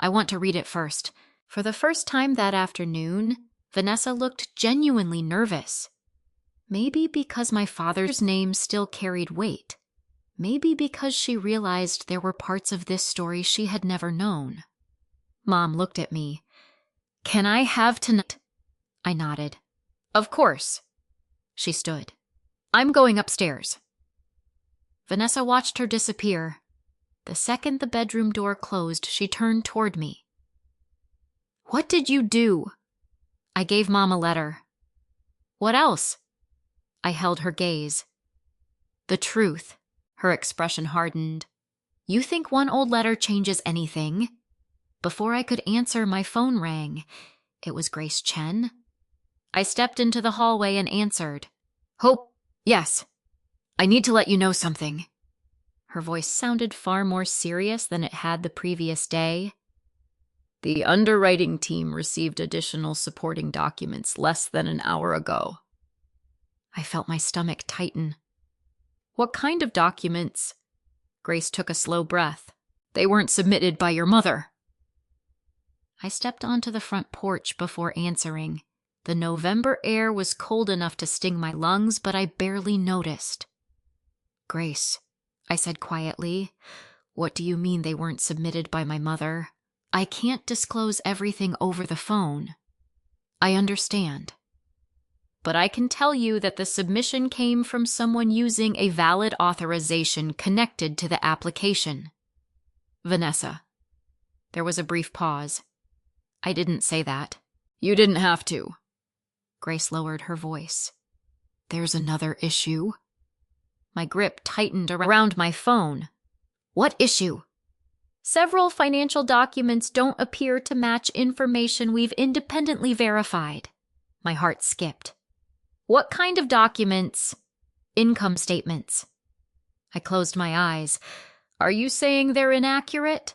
S1: "I want to read it first." For the first time that afternoon, Vanessa looked genuinely nervous. Maybe because my father's name still carried weight. Maybe because she realized there were parts of this story she had never known. Mom looked at me. "Can I have tonight?" I nodded. "Of course." She stood. "I'm going upstairs." Vanessa watched her disappear. The second the bedroom door closed, she turned toward me. "What did you do?" "I gave Mom a letter." "What else?" I held her gaze. "The truth." Her expression hardened. "You think one old letter changes anything?" Before I could answer, my phone rang. It was Grace Chen. I stepped into the hallway and answered. "Hope, yes. I need to let you know something." Her voice sounded far more serious than it had the previous day. "The underwriting team received additional supporting documents less than an hour ago." I felt my stomach tighten. "What kind of documents?" Grace took a slow breath. "They weren't submitted by your mother." I stepped onto the front porch before answering. The November air was cold enough to sting my lungs, but I barely noticed. "Grace," I said quietly, "what do you mean they weren't submitted by my mother? I can't disclose everything over the phone." "I understand. But I can tell you that the submission came from someone using a valid authorization connected to the application." "Vanessa." There was a brief pause. "I didn't say that." "You didn't have to." Grace lowered her voice. "There's another issue." My grip tightened around my phone. "What issue?" "Several financial documents don't appear to match information we've independently verified." My heart skipped. "What kind of documents?" "Income statements." I closed my eyes. "Are you saying they're inaccurate?"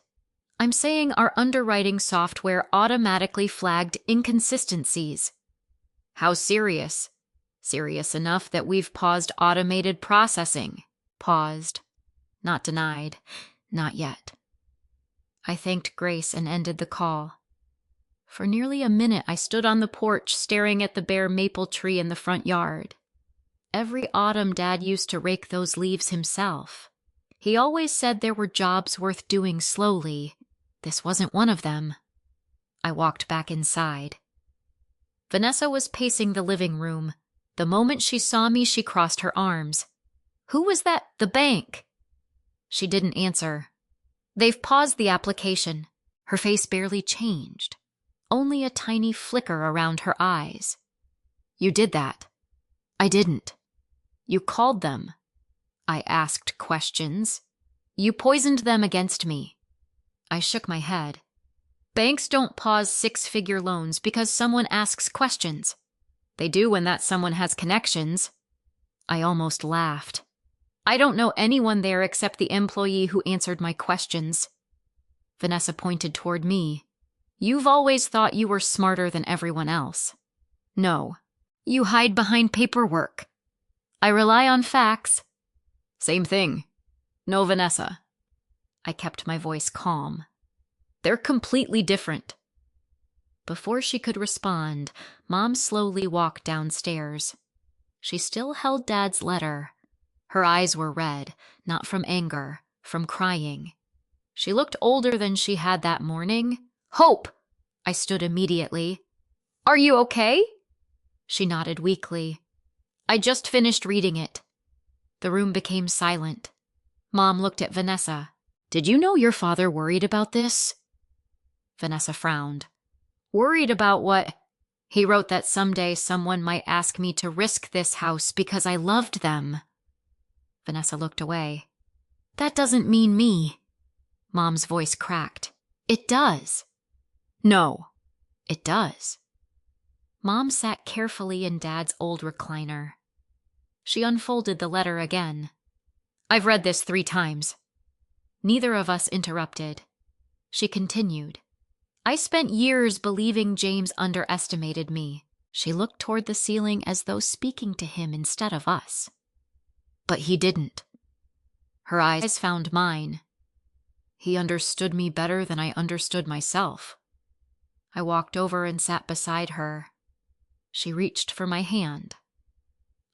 S1: "I'm saying our underwriting software automatically flagged inconsistencies." "How serious?" "Serious enough that we've paused automated processing." Paused. Not denied. Not yet. I thanked Grace and ended the call. For nearly a minute, I stood on the porch staring at the bare maple tree in the front yard. Every autumn, Dad used to rake those leaves himself. He always said there were jobs worth doing slowly. This wasn't one of them. I walked back inside. Vanessa was pacing the living room. The moment she saw me, she crossed her arms. "Who was that? The bank?" She didn't answer. "They've paused the application." Her face barely changed. Only a tiny flicker around her eyes. "You did that." "I didn't." "You called them." I asked questions. "You poisoned them against me." I shook my head. Banks don't pause six-figure loans because someone asks questions. They do when that someone has connections. I almost laughed. "I don't know anyone there except the employee who answered my questions." Vanessa pointed toward me. "You've always thought you were smarter than everyone else." "No. You hide behind paperwork." "I rely on facts." "Same thing." "No, Vanessa." I kept my voice calm. "They're completely different." Before she could respond, Mom slowly walked downstairs. She still held Dad's letter. Her eyes were red, not from anger, from crying. She looked older than she had that morning. "Hope!" I stood immediately. "Are you okay?" She nodded weakly. "I just finished reading it." The room became silent. Mom looked at Vanessa. "Did you know your father worried about this?" Vanessa frowned. "Worried about what?" "He wrote that someday someone might ask me to risk this house because I loved them." Vanessa looked away. That doesn't mean me. Mom's voice cracked. It does. No, it does. Mom sat carefully in Dad's old recliner. She unfolded the letter again. I've read this 3 times. Neither of us interrupted. She continued. I spent years believing James underestimated me. She looked toward the ceiling as though speaking to him instead of us. But he didn't. Her eyes found mine. He understood me better than I understood myself. I walked over and sat beside her. She reached for my hand.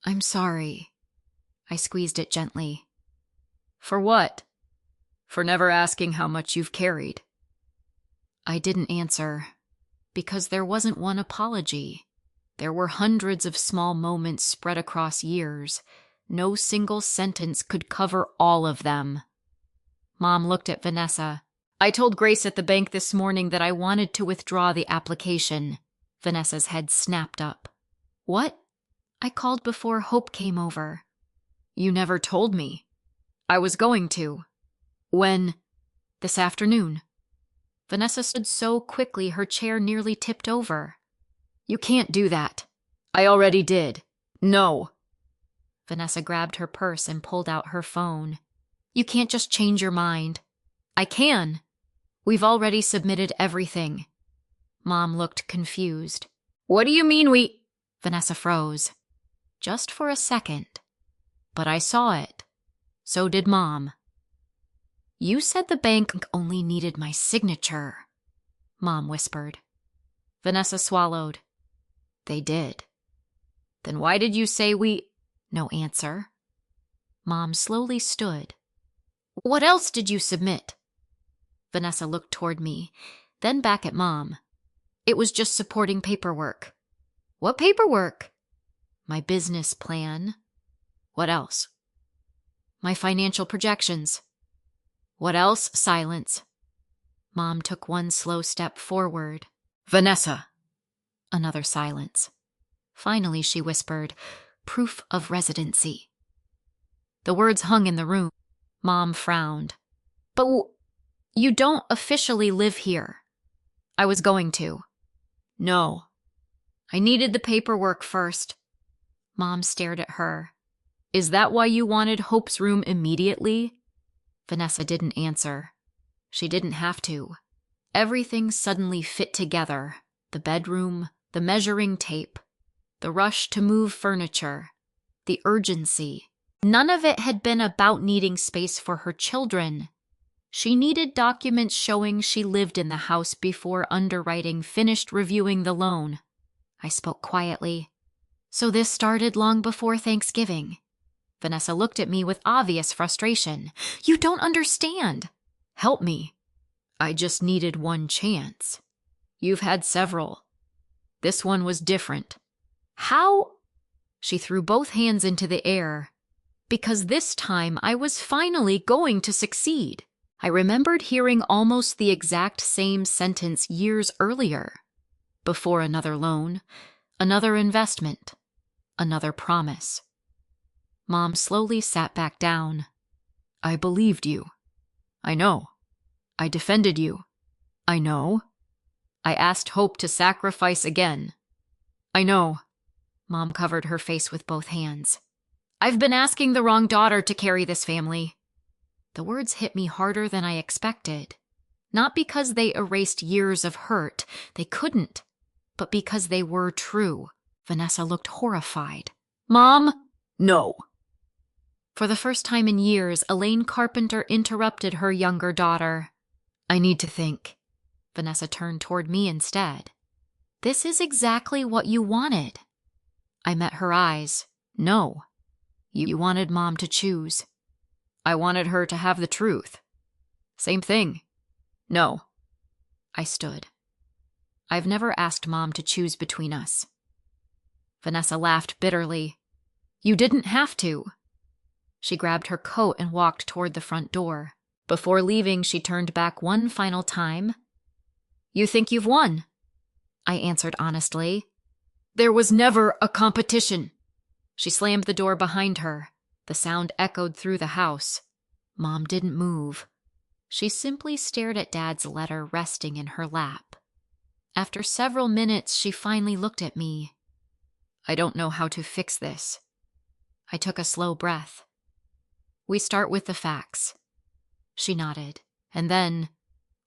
S1: I'm sorry. I squeezed it gently. For what? For never asking how much you've carried. I didn't answer, because there wasn't one apology. There were hundreds of small moments spread across years. No single sentence could cover all of them. Mom looked at Vanessa. I told Grace at the bank this morning that I wanted to withdraw the application. Vanessa's head snapped up. What? I called before Hope came over. You never told me. I was going to. When? This afternoon. Vanessa stood so quickly her chair nearly tipped over. You can't do that. I already did. No. Vanessa grabbed her purse and pulled out her phone. You can't just change your mind. I can. We've already submitted everything. Mom looked confused. What do you mean we... Vanessa froze. Just for a second. But I saw it. So did Mom. You said the bank only needed my signature, Mom whispered. Vanessa swallowed. They did. Then why did you say we... No answer. Mom slowly stood. What else did you submit? Vanessa looked toward me, then back at Mom. It was just supporting paperwork. What paperwork? My business plan. What else? My financial projections. What else? Silence. Mom took one slow step forward. Vanessa. Another silence. Finally, she whispered, proof of residency. The words hung in the room. Mom frowned. But you don't officially live here. I was going to. No. I needed the paperwork first. Mom stared at her. Is that why you wanted Hope's room immediately? Vanessa didn't answer. She didn't have to. Everything suddenly fit together. The bedroom, the measuring tape, the rush to move furniture, the urgency. None of it had been about needing space for her children. She needed documents showing she lived in the house before underwriting finished reviewing the loan. I spoke quietly. So this started long before Thanksgiving. Vanessa looked at me with obvious frustration. You don't understand. Help me. I just needed one chance. You've had several. This one was different. How? She threw both hands into the air. Because this time I was finally going to succeed. I remembered hearing almost the exact same sentence years earlier. Before another loan, another investment, another promise. Mom slowly sat back down. I believed you. I know. I defended you. I know. I asked Hope to sacrifice again. I know. Mom covered her face with both hands. I've been asking the wrong daughter to carry this family. The words hit me harder than I expected. Not because they erased years of hurt. They couldn't. But because they were true. Vanessa looked horrified. Mom? No. For the first time in years, Elaine Carpenter interrupted her younger daughter. I need to think. Vanessa turned toward me instead. This is exactly what you wanted. I met her eyes. No. You wanted Mom to choose. I wanted her to have the truth. Same thing. No. I stood. I've never asked Mom to choose between us. Vanessa laughed bitterly. You didn't have to. She grabbed her coat and walked toward the front door. Before leaving, she turned back one final time. You think you've won? I answered honestly. There was never a competition. She slammed the door behind her. The sound echoed through the house. Mom didn't move. She simply stared at Dad's letter resting in her lap. After several minutes, she finally looked at me. I don't know how to fix this. I took a slow breath. We start with the facts. She nodded. And then,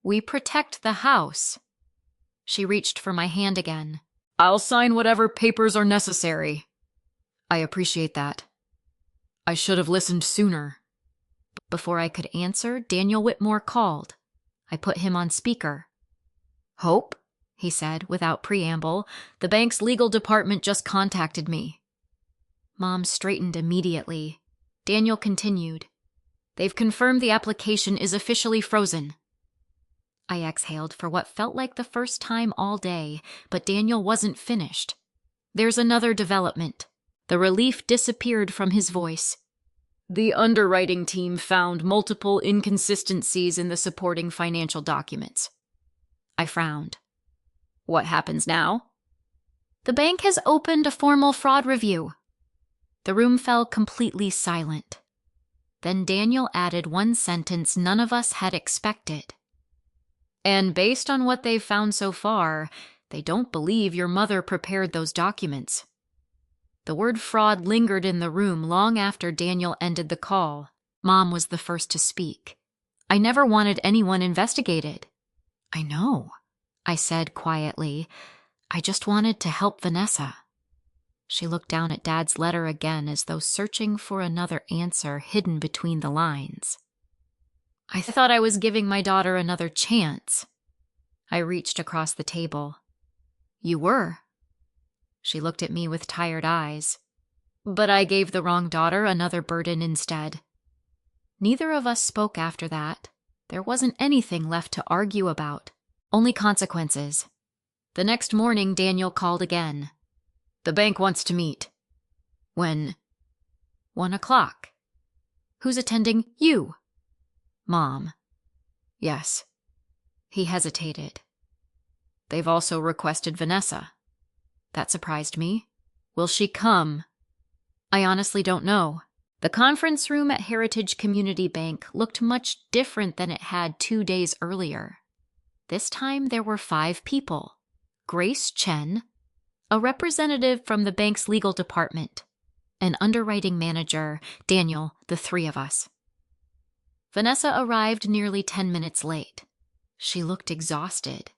S1: we protect the house. She reached for my hand again. I'll sign whatever papers are necessary. I appreciate that. I should have listened sooner. Before I could answer, Daniel Whitmore called. I put him on speaker. Hope, he said without preamble, the bank's legal department just contacted me. Mom straightened immediately. Daniel continued. They've confirmed the application is officially frozen. I exhaled for what felt like the first time all day, but Daniel wasn't finished. There's another development. The relief disappeared from his voice. The underwriting team found multiple inconsistencies in the supporting financial documents. I frowned. What happens now? The bank has opened a formal fraud review. The room fell completely silent. Then Daniel added one sentence none of us had expected. And based on what they've found so far, they don't believe your mother prepared those documents. The word fraud lingered in the room long after Daniel ended the call. Mom was the first to speak. I never wanted anyone investigated. I know, I said quietly. I just wanted to help Vanessa. She looked down at Dad's letter again as though searching for another answer hidden between the lines. I thought I was giving my daughter another chance. I reached across the table. You were. She looked at me with tired eyes. But I gave the wrong daughter another burden instead. Neither of us spoke after that. There wasn't anything left to argue about, only consequences. The next morning, Daniel called again. The bank wants to meet. When? 1 o'clock. Who's attending? You. Mom. Yes. He hesitated. They've also requested Vanessa. That surprised me. Will she come? I honestly don't know. The conference room at Heritage Community Bank looked much different than it had 2 days earlier. This time there were 5 people. Grace Chen, a representative from the bank's legal department, an underwriting manager, Daniel, the 3 of us. Vanessa arrived nearly 10 minutes late. She looked exhausted.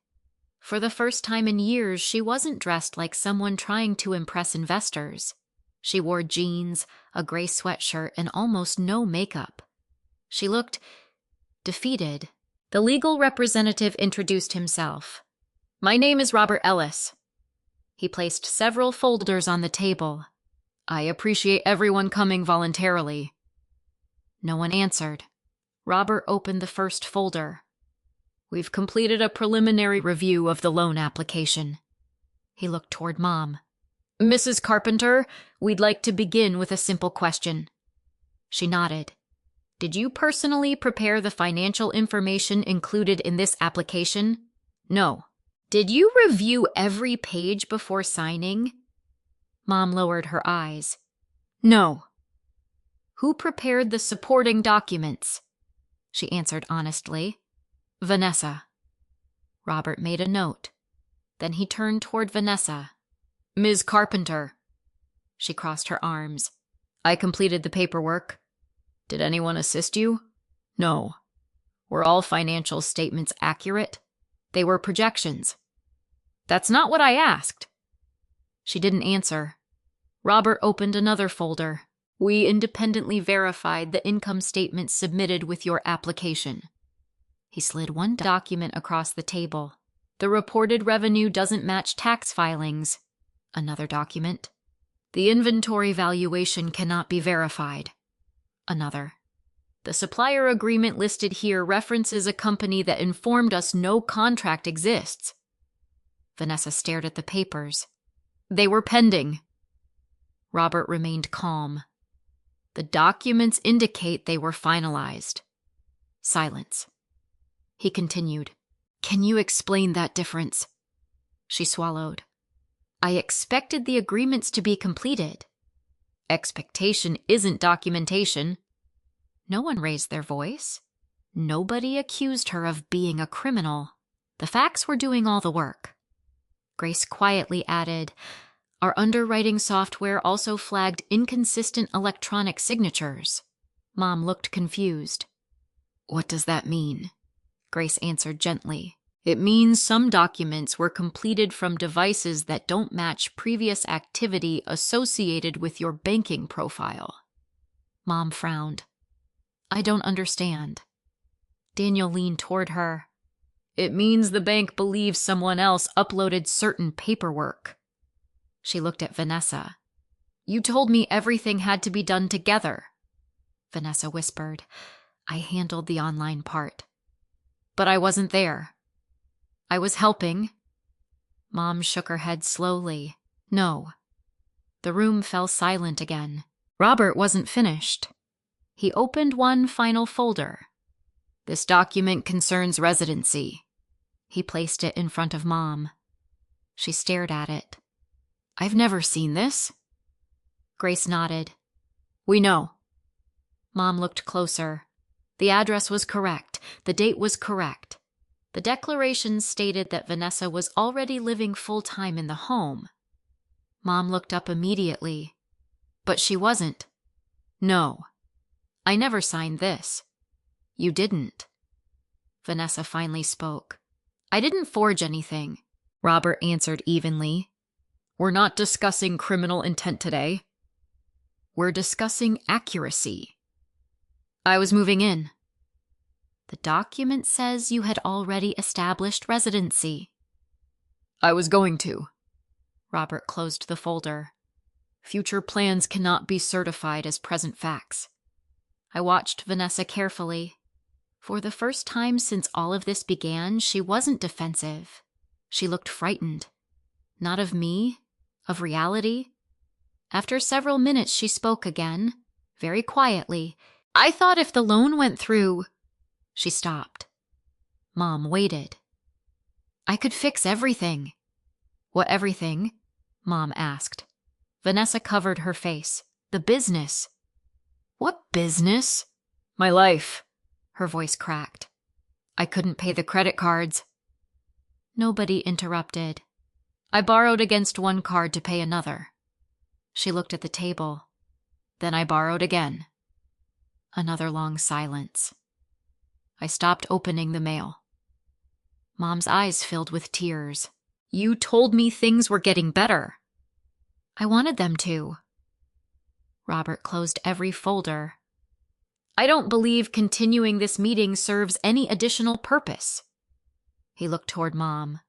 S1: For the first time in years, she wasn't dressed like someone trying to impress investors. She wore jeans, a gray sweatshirt, and almost no makeup. She looked defeated. The legal representative introduced himself. My name is Robert Ellis. He placed several folders on the table. I appreciate everyone coming voluntarily. No one answered. Robert opened the first folder. We've completed a preliminary review of the loan application. He looked toward Mom. Mrs. Carpenter, we'd like to begin with a simple question. She nodded. Did you personally prepare the financial information included in this application? No. Did you review every page before signing? Mom lowered her eyes. No. Who prepared the supporting documents? She answered honestly. Vanessa. Robert made a note. Then he turned toward Vanessa. Ms. Carpenter. She crossed her arms. I completed the paperwork. Did anyone assist you? No. Were all financial statements accurate? They were projections. That's not what I asked. She didn't answer. Robert opened another folder. We independently verified the income statement submitted with your application. He slid one document across the table. The reported revenue doesn't match tax filings. Another document. The inventory valuation cannot be verified. Another. The supplier agreement listed here references a company that informed us no contract exists. Vanessa stared at the papers. They were pending. Robert remained calm. The documents indicate they were finalized. Silence. He continued. Can you explain that difference? She swallowed. I expected the agreements to be completed. Expectation isn't documentation. No one raised their voice. Nobody accused her of being a criminal. The facts were doing all the work. Grace quietly added, "Our underwriting software also flagged inconsistent electronic signatures." Mom looked confused. "What does that mean?" Grace answered gently. "It means some documents were completed from devices that don't match previous activity associated with your banking profile." Mom frowned. "I don't understand." Daniel leaned toward her. "It means the bank believes someone else uploaded certain paperwork." She looked at Vanessa. "You told me everything had to be done together." Vanessa whispered, "I handled the online part." "But I wasn't there." "I was helping." Mom shook her head slowly. "No." The room fell silent again. Robert wasn't finished. He opened one final folder. "This document concerns residency." He placed it in front of Mom. She stared at it. "I've never seen this." Grace nodded. "We know." Mom looked closer. The address was correct. The date was correct. The declaration stated that Vanessa was already living full-time in the home. Mom looked up immediately. "But she wasn't." "No. I never signed this." "You didn't." Vanessa finally spoke. "I didn't forge anything," Robert answered evenly. "We're not discussing criminal intent today. We're discussing accuracy." "I was moving in." "The document says you had already established residency." "I was going to." Robert closed the folder. "Future plans cannot be certified as present facts." I watched Vanessa carefully. For the first time since all of this began, she wasn't defensive. She looked frightened. Not of me, of reality. After several minutes, she spoke again, very quietly. "I thought if the loan went through—" She stopped. Mom waited. "I could fix everything." "What everything?" Mom asked. Vanessa covered her face. "The business." "What business?" "My life." Her voice cracked. "I couldn't pay the credit cards." Nobody interrupted. "I borrowed against one card to pay another." She looked at the table. "Then I borrowed again." Another long silence. I stopped opening the mail. Mom's eyes filled with tears. "You told me things were getting better." "I wanted them to." Robert closed every folder. "I don't believe continuing this meeting serves any additional purpose." He looked toward Mom.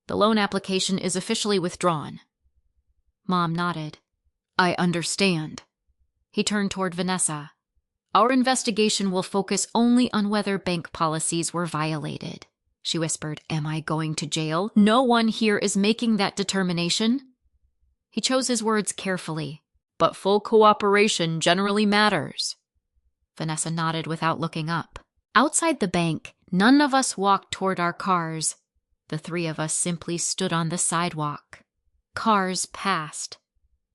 S1: "The loan application is officially withdrawn." Mom nodded. "I understand." He turned toward Vanessa. "Our investigation will focus only on whether bank policies were violated." She whispered, "Am I going to jail? No one here is making that determination." He chose his words carefully. "But full cooperation generally matters." Vanessa nodded without looking up. Outside the bank, none of us walked toward our cars. The three of us simply stood on the sidewalk. Cars passed.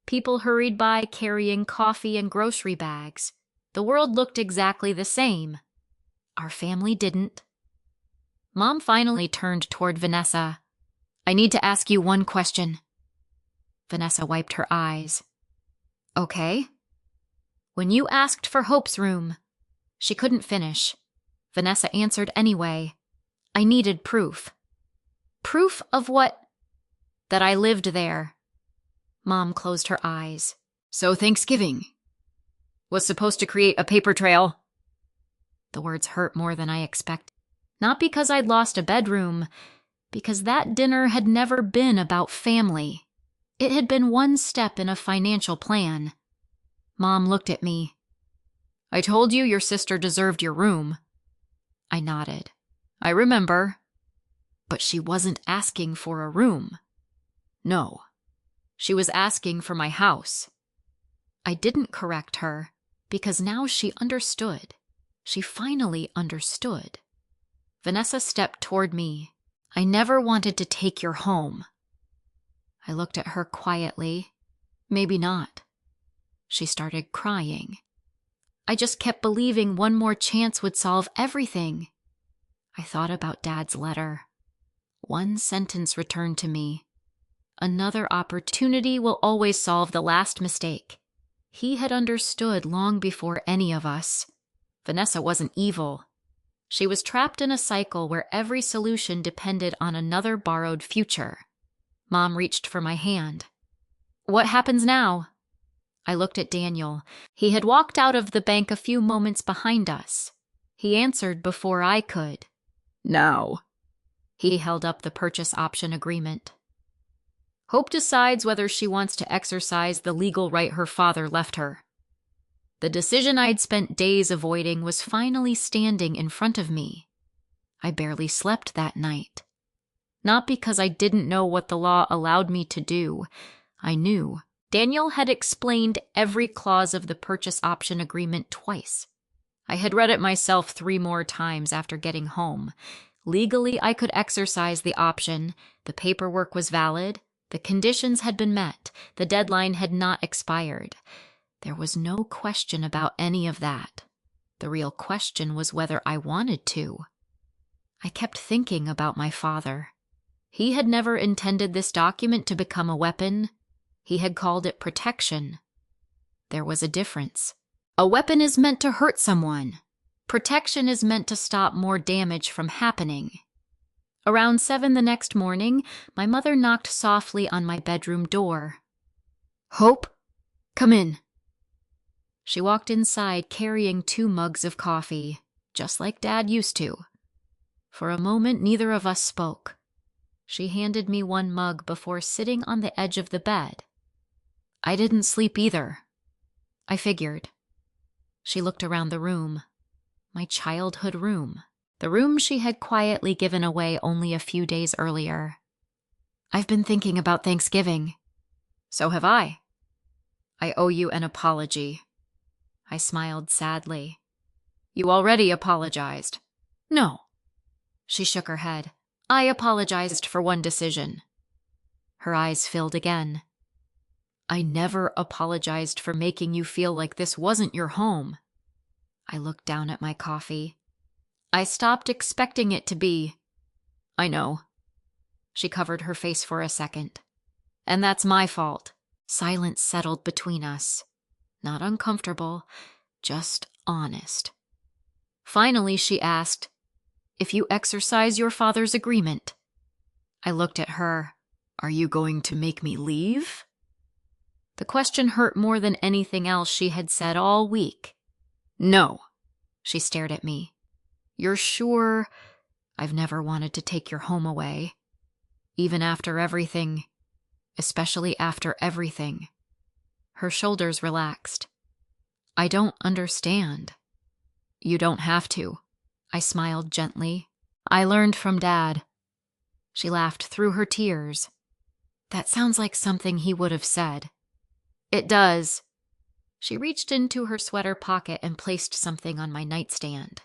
S1: People hurried by carrying coffee and grocery bags. The world looked exactly the same. Our family didn't. Mom finally turned toward Vanessa. "I need to ask you one question." Vanessa wiped her eyes. "Okay." "When you asked for Hope's room—" She couldn't finish. Vanessa answered anyway. "I needed proof." "Proof of what?" "That I lived there." Mom closed her eyes. "So Thanksgiving was supposed to create a paper trail." The words hurt more than I expected. Not because I'd lost a bedroom, because that dinner had never been about family. It had been one step in a financial plan. Mom looked at me. "I told you your sister deserved your room." I nodded. "I remember." But she wasn't asking for a room. No. She was asking for my house. I didn't correct her, because now she understood. She finally understood. Vanessa stepped toward me. "I never wanted to take your home." I looked at her quietly. "Maybe not." She started crying. I just kept believing one more chance would solve everything. I thought about Dad's letter. One sentence returned to me. Another opportunity will always solve the last mistake. He had understood long before any of us. Vanessa wasn't evil. She was trapped in a cycle where every solution depended on another borrowed future. Mom reached for my hand. What happens now? I looked at Daniel. He had walked out of the bank a few moments behind us. He answered before I could.
S2: Now.
S1: He held up the purchase option agreement. Hope decides whether she wants to exercise the legal right her father left her. The decision I'd spent days avoiding was finally standing in front of me. I barely slept that night. Not because I didn't know what the law allowed me to do. I knew. Daniel had explained every clause of the purchase option agreement twice. I had read it myself 3 more times after getting home. Legally, I could exercise the option. The paperwork was valid. The conditions had been met. The deadline had not expired. There was no question about any of that. The real question was whether I wanted to. I kept thinking about my father. He had never intended this document to become a weapon. He had called it protection. There was a difference. A weapon is meant to hurt someone. Protection is meant to stop more damage from happening. Around 7 the next morning, my mother knocked softly on my bedroom door. "Hope, come in." She walked inside carrying 2 mugs of coffee, just like Dad used to. For a moment, neither of us spoke. She handed me 1 mug before sitting on the edge of the bed. I didn't sleep either. I figured. She looked around the room. My childhood room. The room she had quietly given away only a few days earlier. "I've been thinking about Thanksgiving." "So have I." "I owe you an apology." I smiled sadly. "You already apologized." "No." She shook her head. "I apologized for one decision." Her eyes filled again. "I never apologized for making you feel like this wasn't your home." I looked down at my coffee. "I stopped expecting it to be." "I know." She covered her face for a second. "And that's my fault." Silence settled between us. Not uncomfortable, just honest. Finally, she asked, "If you exercise your father's agreement?" I looked at her. "Are you going to make me leave?" The question hurt more than anything else she had said all week. "No." She stared at me. "You're sure?" "I've never wanted to take your home away. Even after everything. Especially after everything." Her shoulders relaxed. "I don't understand." "You don't have to." I smiled gently. "I learned from Dad." She laughed through her tears. "That sounds like something he would have said." "It does." She reached into her sweater pocket and placed something on my nightstand.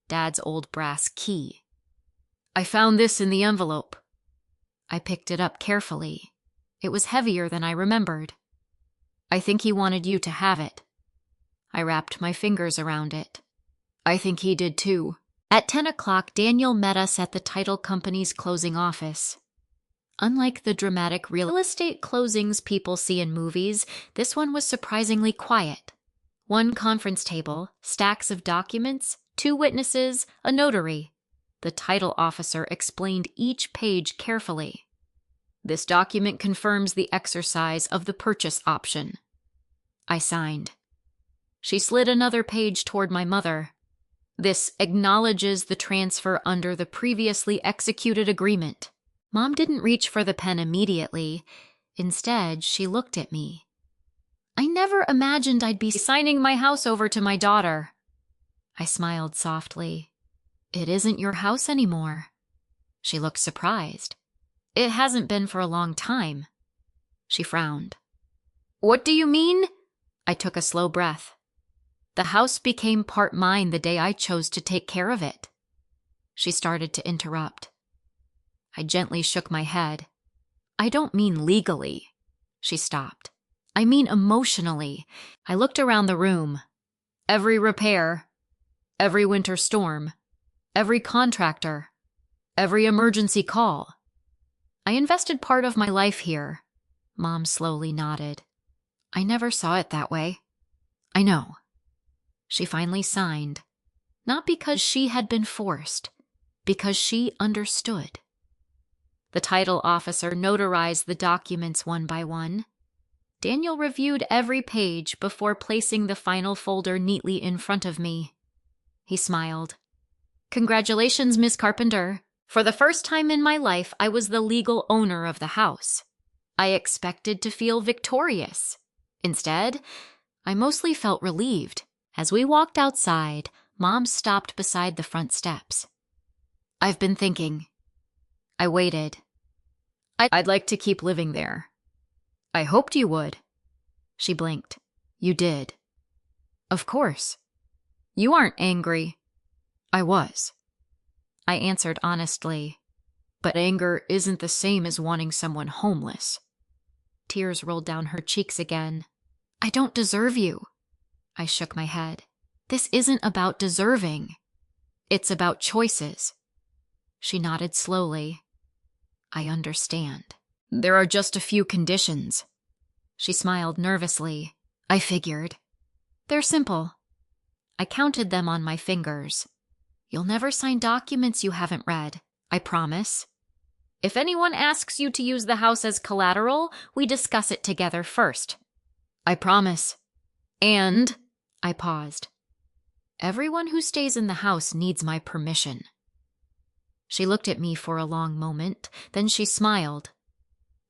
S1: Dad's old brass key. "I found this in the envelope." I picked it up carefully. It was heavier than I remembered. "I think he wanted you to have it." I wrapped my fingers around it. "I think he did too." At 10 o'clock, Daniel met us at the title company's closing office. Unlike the dramatic real estate closings people see in movies, this one was surprisingly quiet. 1 conference table, stacks of documents, 2 witnesses, a notary. The title officer explained each page carefully. "This document confirms the exercise of the purchase option." I signed. She slid another page toward my mother. "This acknowledges the transfer under the previously executed agreement." Mom didn't reach for the pen immediately. Instead, she looked at me. "I never imagined I'd be signing my house over to my daughter." I smiled softly. "It isn't your house anymore." She looked surprised. "It hasn't been for a long time." She frowned. "What do you mean?" I took a slow breath. "The house became part mine the day I chose to take care of it." She started to interrupt. I gently shook my head. "I don't mean legally." She stopped. "I mean emotionally." I looked around the room. Every repair, every winter storm, every contractor, every emergency call. I invested part of my life here. Mom slowly nodded. I never saw it that way. I know. She finally signed, not because she had been forced, because she understood. The title officer notarized the documents one by one. Daniel reviewed every page before placing the final folder neatly in front of me. He smiled. Congratulations, Miss Carpenter. For the first time in my life, I was the legal owner of the house. I expected to feel victorious. Instead, I mostly felt relieved. As we walked outside, Mom stopped beside the front steps. I've been thinking. I waited. I'd like to keep living there. I hoped you would. She blinked. You did. Of course. You aren't angry. I was. I answered honestly. But anger isn't the same as wanting someone homeless. Tears rolled down her cheeks again. I don't deserve you. I shook my head. This isn't about deserving. It's about choices. She nodded slowly. I understand. There are just a few conditions. She smiled nervously. I figured. They're simple. I counted them on my fingers. You'll never sign documents you haven't read. I promise. If anyone asks you to use the house as collateral, we discuss it together first. I promise. And, I paused. Everyone who stays in the house needs my permission. She looked at me for a long moment, then she smiled.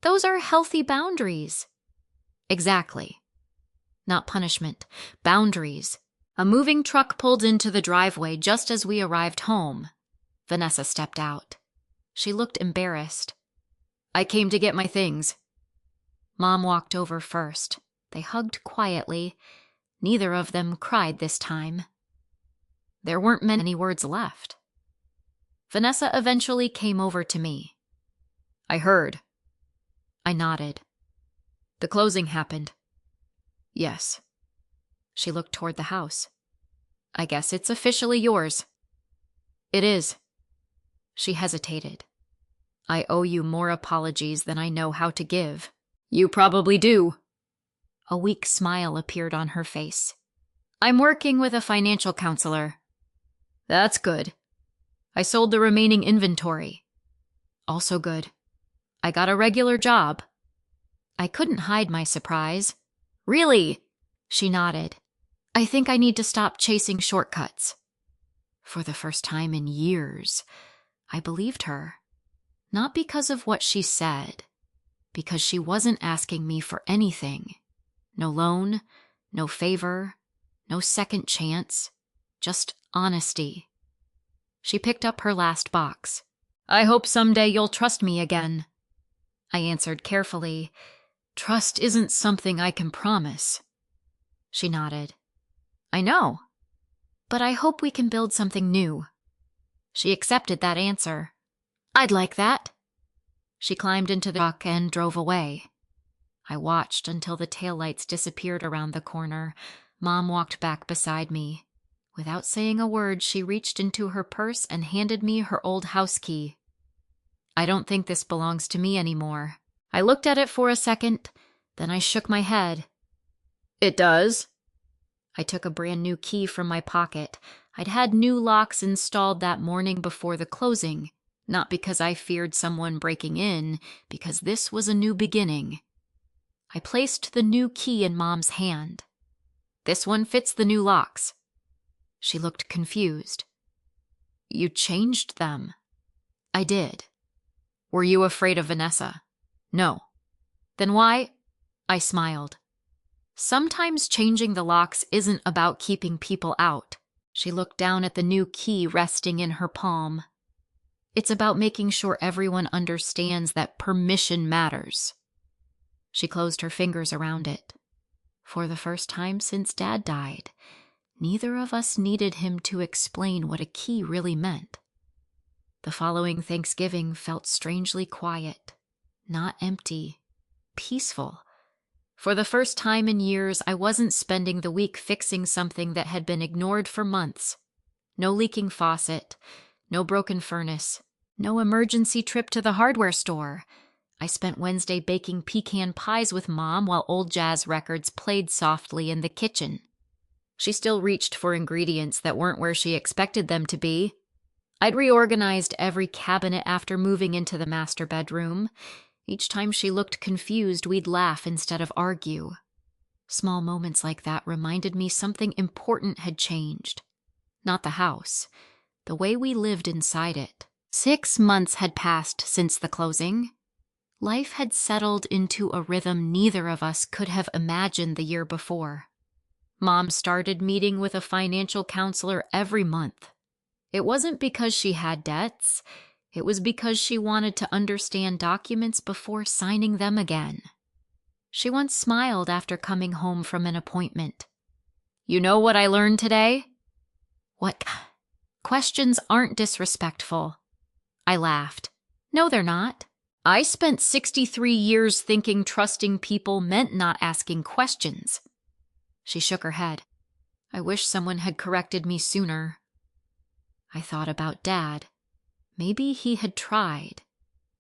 S1: Those are healthy boundaries. Exactly. Not punishment. Boundaries. A moving truck pulled into the driveway just as we arrived home. Vanessa stepped out. She looked embarrassed. I came to get my things. Mom walked over first. They hugged quietly. Neither of them cried this time. There weren't many words left. Vanessa eventually came over to me. I heard. I nodded. The closing happened. Yes. She looked toward the house. I guess it's officially yours. It is. She hesitated. I owe you more apologies than I know how to give. You probably do. A weak smile appeared on her face. I'm working with a financial counselor. That's good. I sold the remaining inventory. Also good. I got a regular job. I couldn't hide my surprise. Really? She nodded. I think I need to stop chasing shortcuts. For the first time in years, I believed her. Not because of what she said, because she wasn't asking me for anything. No loan, no favor, no second chance, just honesty. She picked up her last box. I hope someday you'll trust me again. I answered carefully. Trust isn't something I can promise. She nodded. I know, but I hope we can build something new. She accepted that answer. I'd like that. She climbed into the truck and drove away. I watched until the taillights disappeared around the corner. Mom walked back beside me. Without saying a word, she reached into her purse and handed me her old house key. I don't think this belongs to me anymore. I looked at it for a second, then I shook my head. It does. I took a brand new key from my pocket. I'd had new locks installed that morning before the closing, not because I feared someone breaking in, because this was a new beginning. I placed the new key in Mom's hand. This one fits the new locks. She looked confused. You changed them. I did. Were you afraid of Vanessa? No. Then why? I smiled. Sometimes changing the locks isn't about keeping people out. She looked down at the new key resting in her palm. It's about making sure everyone understands that permission matters. She closed her fingers around it. For the first time since Dad died, neither of us needed him to explain what a key really meant. The following Thanksgiving felt strangely quiet, not empty, peaceful. For the first time in years, I wasn't spending the week fixing something that had been ignored for months. No leaking faucet, no broken furnace, no emergency trip to the hardware store. I spent Wednesday baking pecan pies with Mom while old jazz records played softly in the kitchen. She still reached for ingredients that weren't where she expected them to be. I'd reorganized every cabinet after moving into the master bedroom. Each time she looked confused, we'd laugh instead of argue. Small moments like that reminded me something important had changed. Not the house, the way we lived inside it. 6 months had passed since the closing. Life had settled into a rhythm neither of us could have imagined the year before. Mom started meeting with a financial counselor every month. It wasn't because she had debts. It was because she wanted to understand documents before signing them again. She once smiled after coming home from an appointment. "You know what I learned today?" "What?" "Questions aren't disrespectful." I laughed. "No, they're not. I spent 63 years thinking trusting people meant not asking questions." She shook her head. "I wish someone had corrected me sooner." I thought about Dad. Maybe he had tried.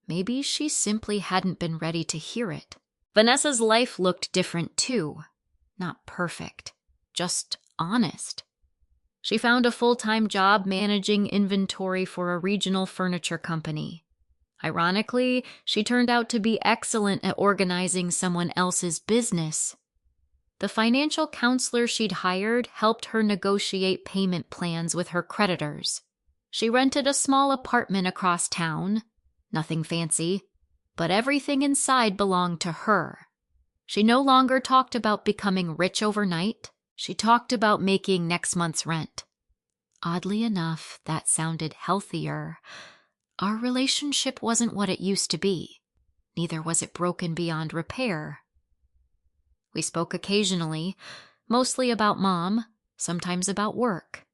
S1: Maybe she simply hadn't been ready to hear it. Vanessa's life looked different too. Not perfect, just honest. She found a full-time job managing inventory for a regional furniture company. Ironically, she turned out to be excellent at organizing someone else's business. The financial counselor she'd hired helped her negotiate payment plans with her creditors. She rented a small apartment across town. Nothing fancy, but everything inside belonged to her. She no longer talked about becoming rich overnight. She talked about making next month's rent. Oddly enough, that sounded healthier. Our relationship wasn't what it used to be. Neither was it broken beyond repair. We spoke occasionally, mostly about Mom, sometimes about work.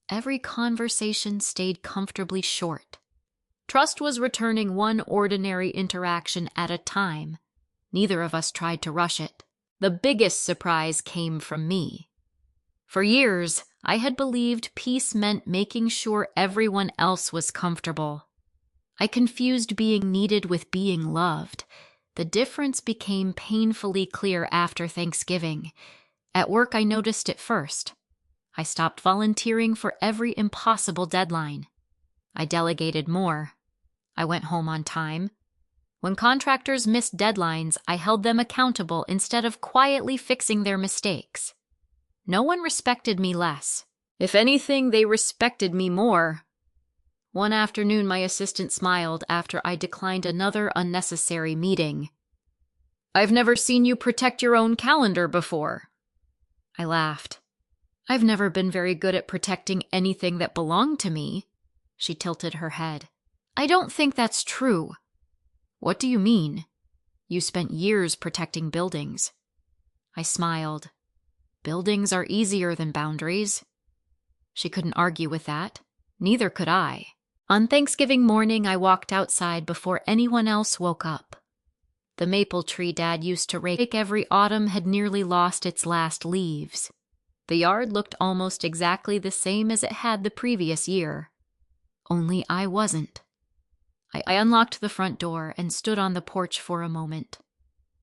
S1: Every conversation stayed comfortably short. Trust was returning one ordinary interaction at a time. Neither of us tried to rush it. The biggest surprise came from me. For years, I had believed peace meant making sure everyone else was comfortable. I confused being needed with being loved. The difference became painfully clear after Thanksgiving. At work, I noticed it first. I stopped volunteering for every impossible deadline. I delegated more. I went home on time. When contractors missed deadlines, I held them accountable instead of quietly fixing their mistakes. No one respected me less. If anything, they respected me more. One afternoon, my assistant smiled after I declined another unnecessary meeting. "I've never seen you protect your own calendar before." I laughed. "I've never been very good at protecting anything that belonged to me." She tilted her head. "I don't think that's true." "What do you mean? You spent years protecting buildings." I smiled. "Buildings are easier than boundaries." She couldn't argue with that. Neither could I. On Thanksgiving morning, I walked outside before anyone else woke up. The maple tree Dad used to rake every autumn had nearly lost its last leaves. The yard looked almost exactly the same as it had the previous year. Only I wasn't. I unlocked the front door and stood on the porch for a moment.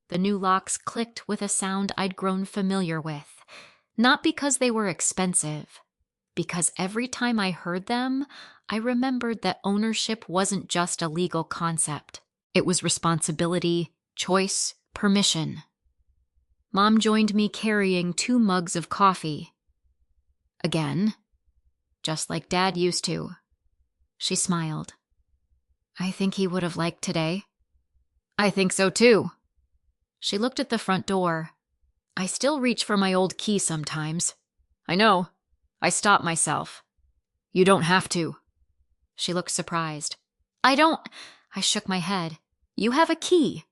S1: The new locks clicked with a sound I'd grown familiar with, not because they were expensive, because every time I heard them, I remembered that ownership wasn't just a legal concept. It was responsibility, choice, permission. Mom joined me carrying 2 mugs of coffee. Again, just like Dad used to. She smiled. "I think he would have liked today." "I think so too." She looked at the front door. "I still reach for my old key sometimes." "I know. I stop myself." "You don't have to." She looked surprised. I shook my head. "You have a key."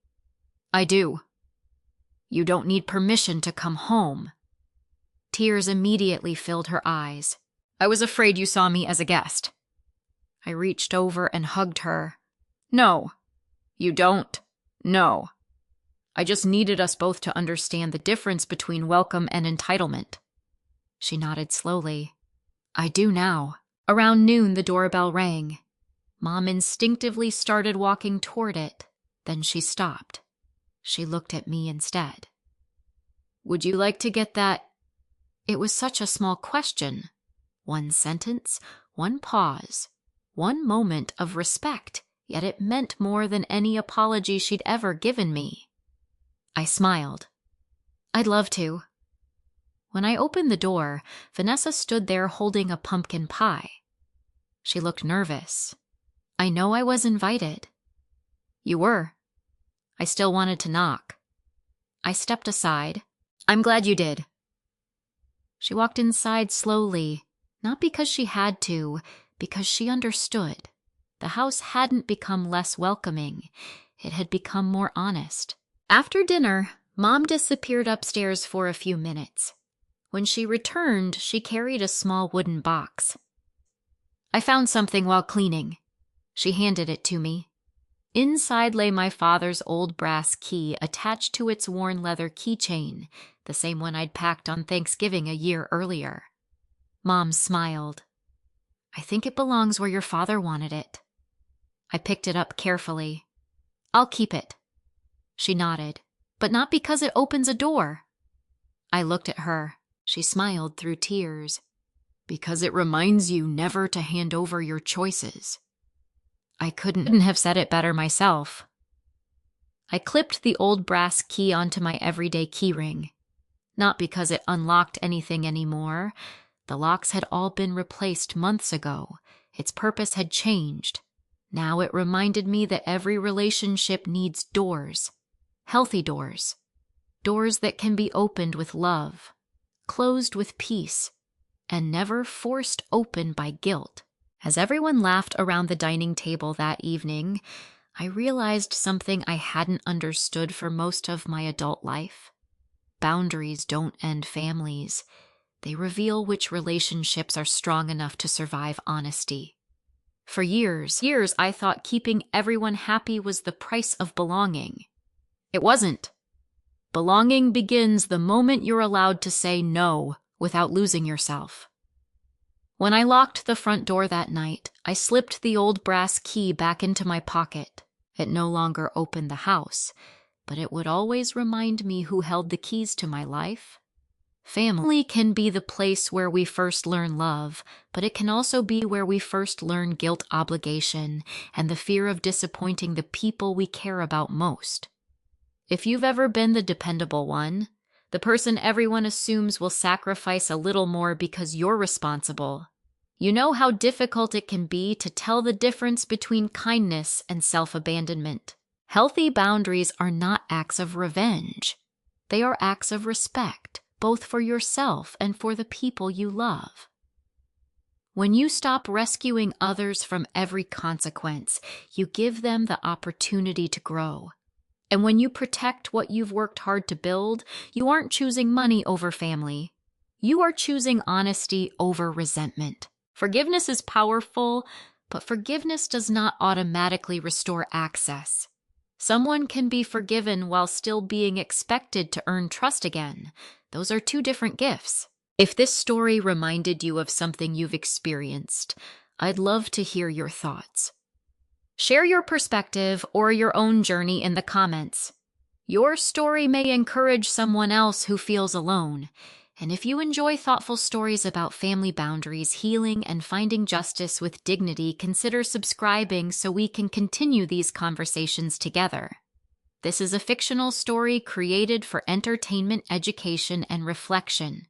S1: "I do." "You don't need permission to come home." Tears immediately filled her eyes. "I was afraid you saw me as a guest." I reached over and hugged her. "No. You don't. No." I just needed us both to understand the difference between welcome and entitlement. She nodded slowly. I do now. Around noon, the doorbell rang. Mom instinctively started walking toward it. Then she stopped. She looked at me instead. Would you like to get that? It was such a small question. One sentence, one pause, one moment of respect, yet it meant more than any apology she'd ever given me. I smiled. I'd love to. When I opened the door, Vanessa stood there holding a pumpkin pie. She looked nervous. I know I was invited. You were. I still wanted to knock. I stepped aside. I'm glad you did. She walked inside slowly, not because she had to, because she understood. The house hadn't become less welcoming. It had become more honest. After dinner, Mom disappeared upstairs for a few minutes. When she returned, she carried a small wooden box. I found something while cleaning. She handed it to me. Inside lay my father's old brass key attached to its worn leather keychain, the same one I'd packed on Thanksgiving a year earlier. Mom smiled. I think it belongs where your father wanted it. I picked it up carefully. I'll keep it. She nodded, but not because it opens a door. I looked at her. She smiled through tears. Because it reminds you never to hand over your choices. I couldn't have said it better myself. I clipped the old brass key onto my everyday keyring. Not because it unlocked anything anymore. The locks had all been replaced months ago. Its purpose had changed. Now it reminded me that every relationship needs doors. Healthy doors. Doors that can be opened with love, closed with peace, and never forced open by guilt. As everyone laughed around the dining table that evening, I realized something I hadn't understood for most of my adult life. Boundaries don't end families. They reveal which relationships are strong enough to survive honesty. For years, I thought keeping everyone happy was the price of belonging. It wasn't. Belonging begins the moment you're allowed to say no without losing yourself. When I locked the front door that night, I slipped the old brass key back into my pocket. It no longer opened the house, but it would always remind me who held the keys to my life. Family can be the place where we first learn love, but it can also be where we first learn guilt, obligation, and the fear of disappointing the people we care about most. If you've ever been the dependable one, the person everyone assumes will sacrifice a little more because you're responsible, you know how difficult it can be to tell the difference between kindness and self-abandonment. Healthy boundaries are not acts of revenge. They are acts of respect, both for yourself and for the people you love. When you stop rescuing others from every consequence, you give them the opportunity to grow. And when you protect what you've worked hard to build, you aren't choosing money over family. You are choosing honesty over resentment. Forgiveness is powerful, but forgiveness does not automatically restore access. Someone can be forgiven while still being expected to earn trust again. Those are two different gifts. If this story reminded you of something you've experienced, I'd love to hear your thoughts. Share your perspective or your own journey in the comments. Your story may encourage someone else who feels alone. And if you enjoy thoughtful stories about family boundaries, healing, and finding justice with dignity, consider subscribing so we can continue these conversations together. This is a fictional story created for entertainment, education, and reflection.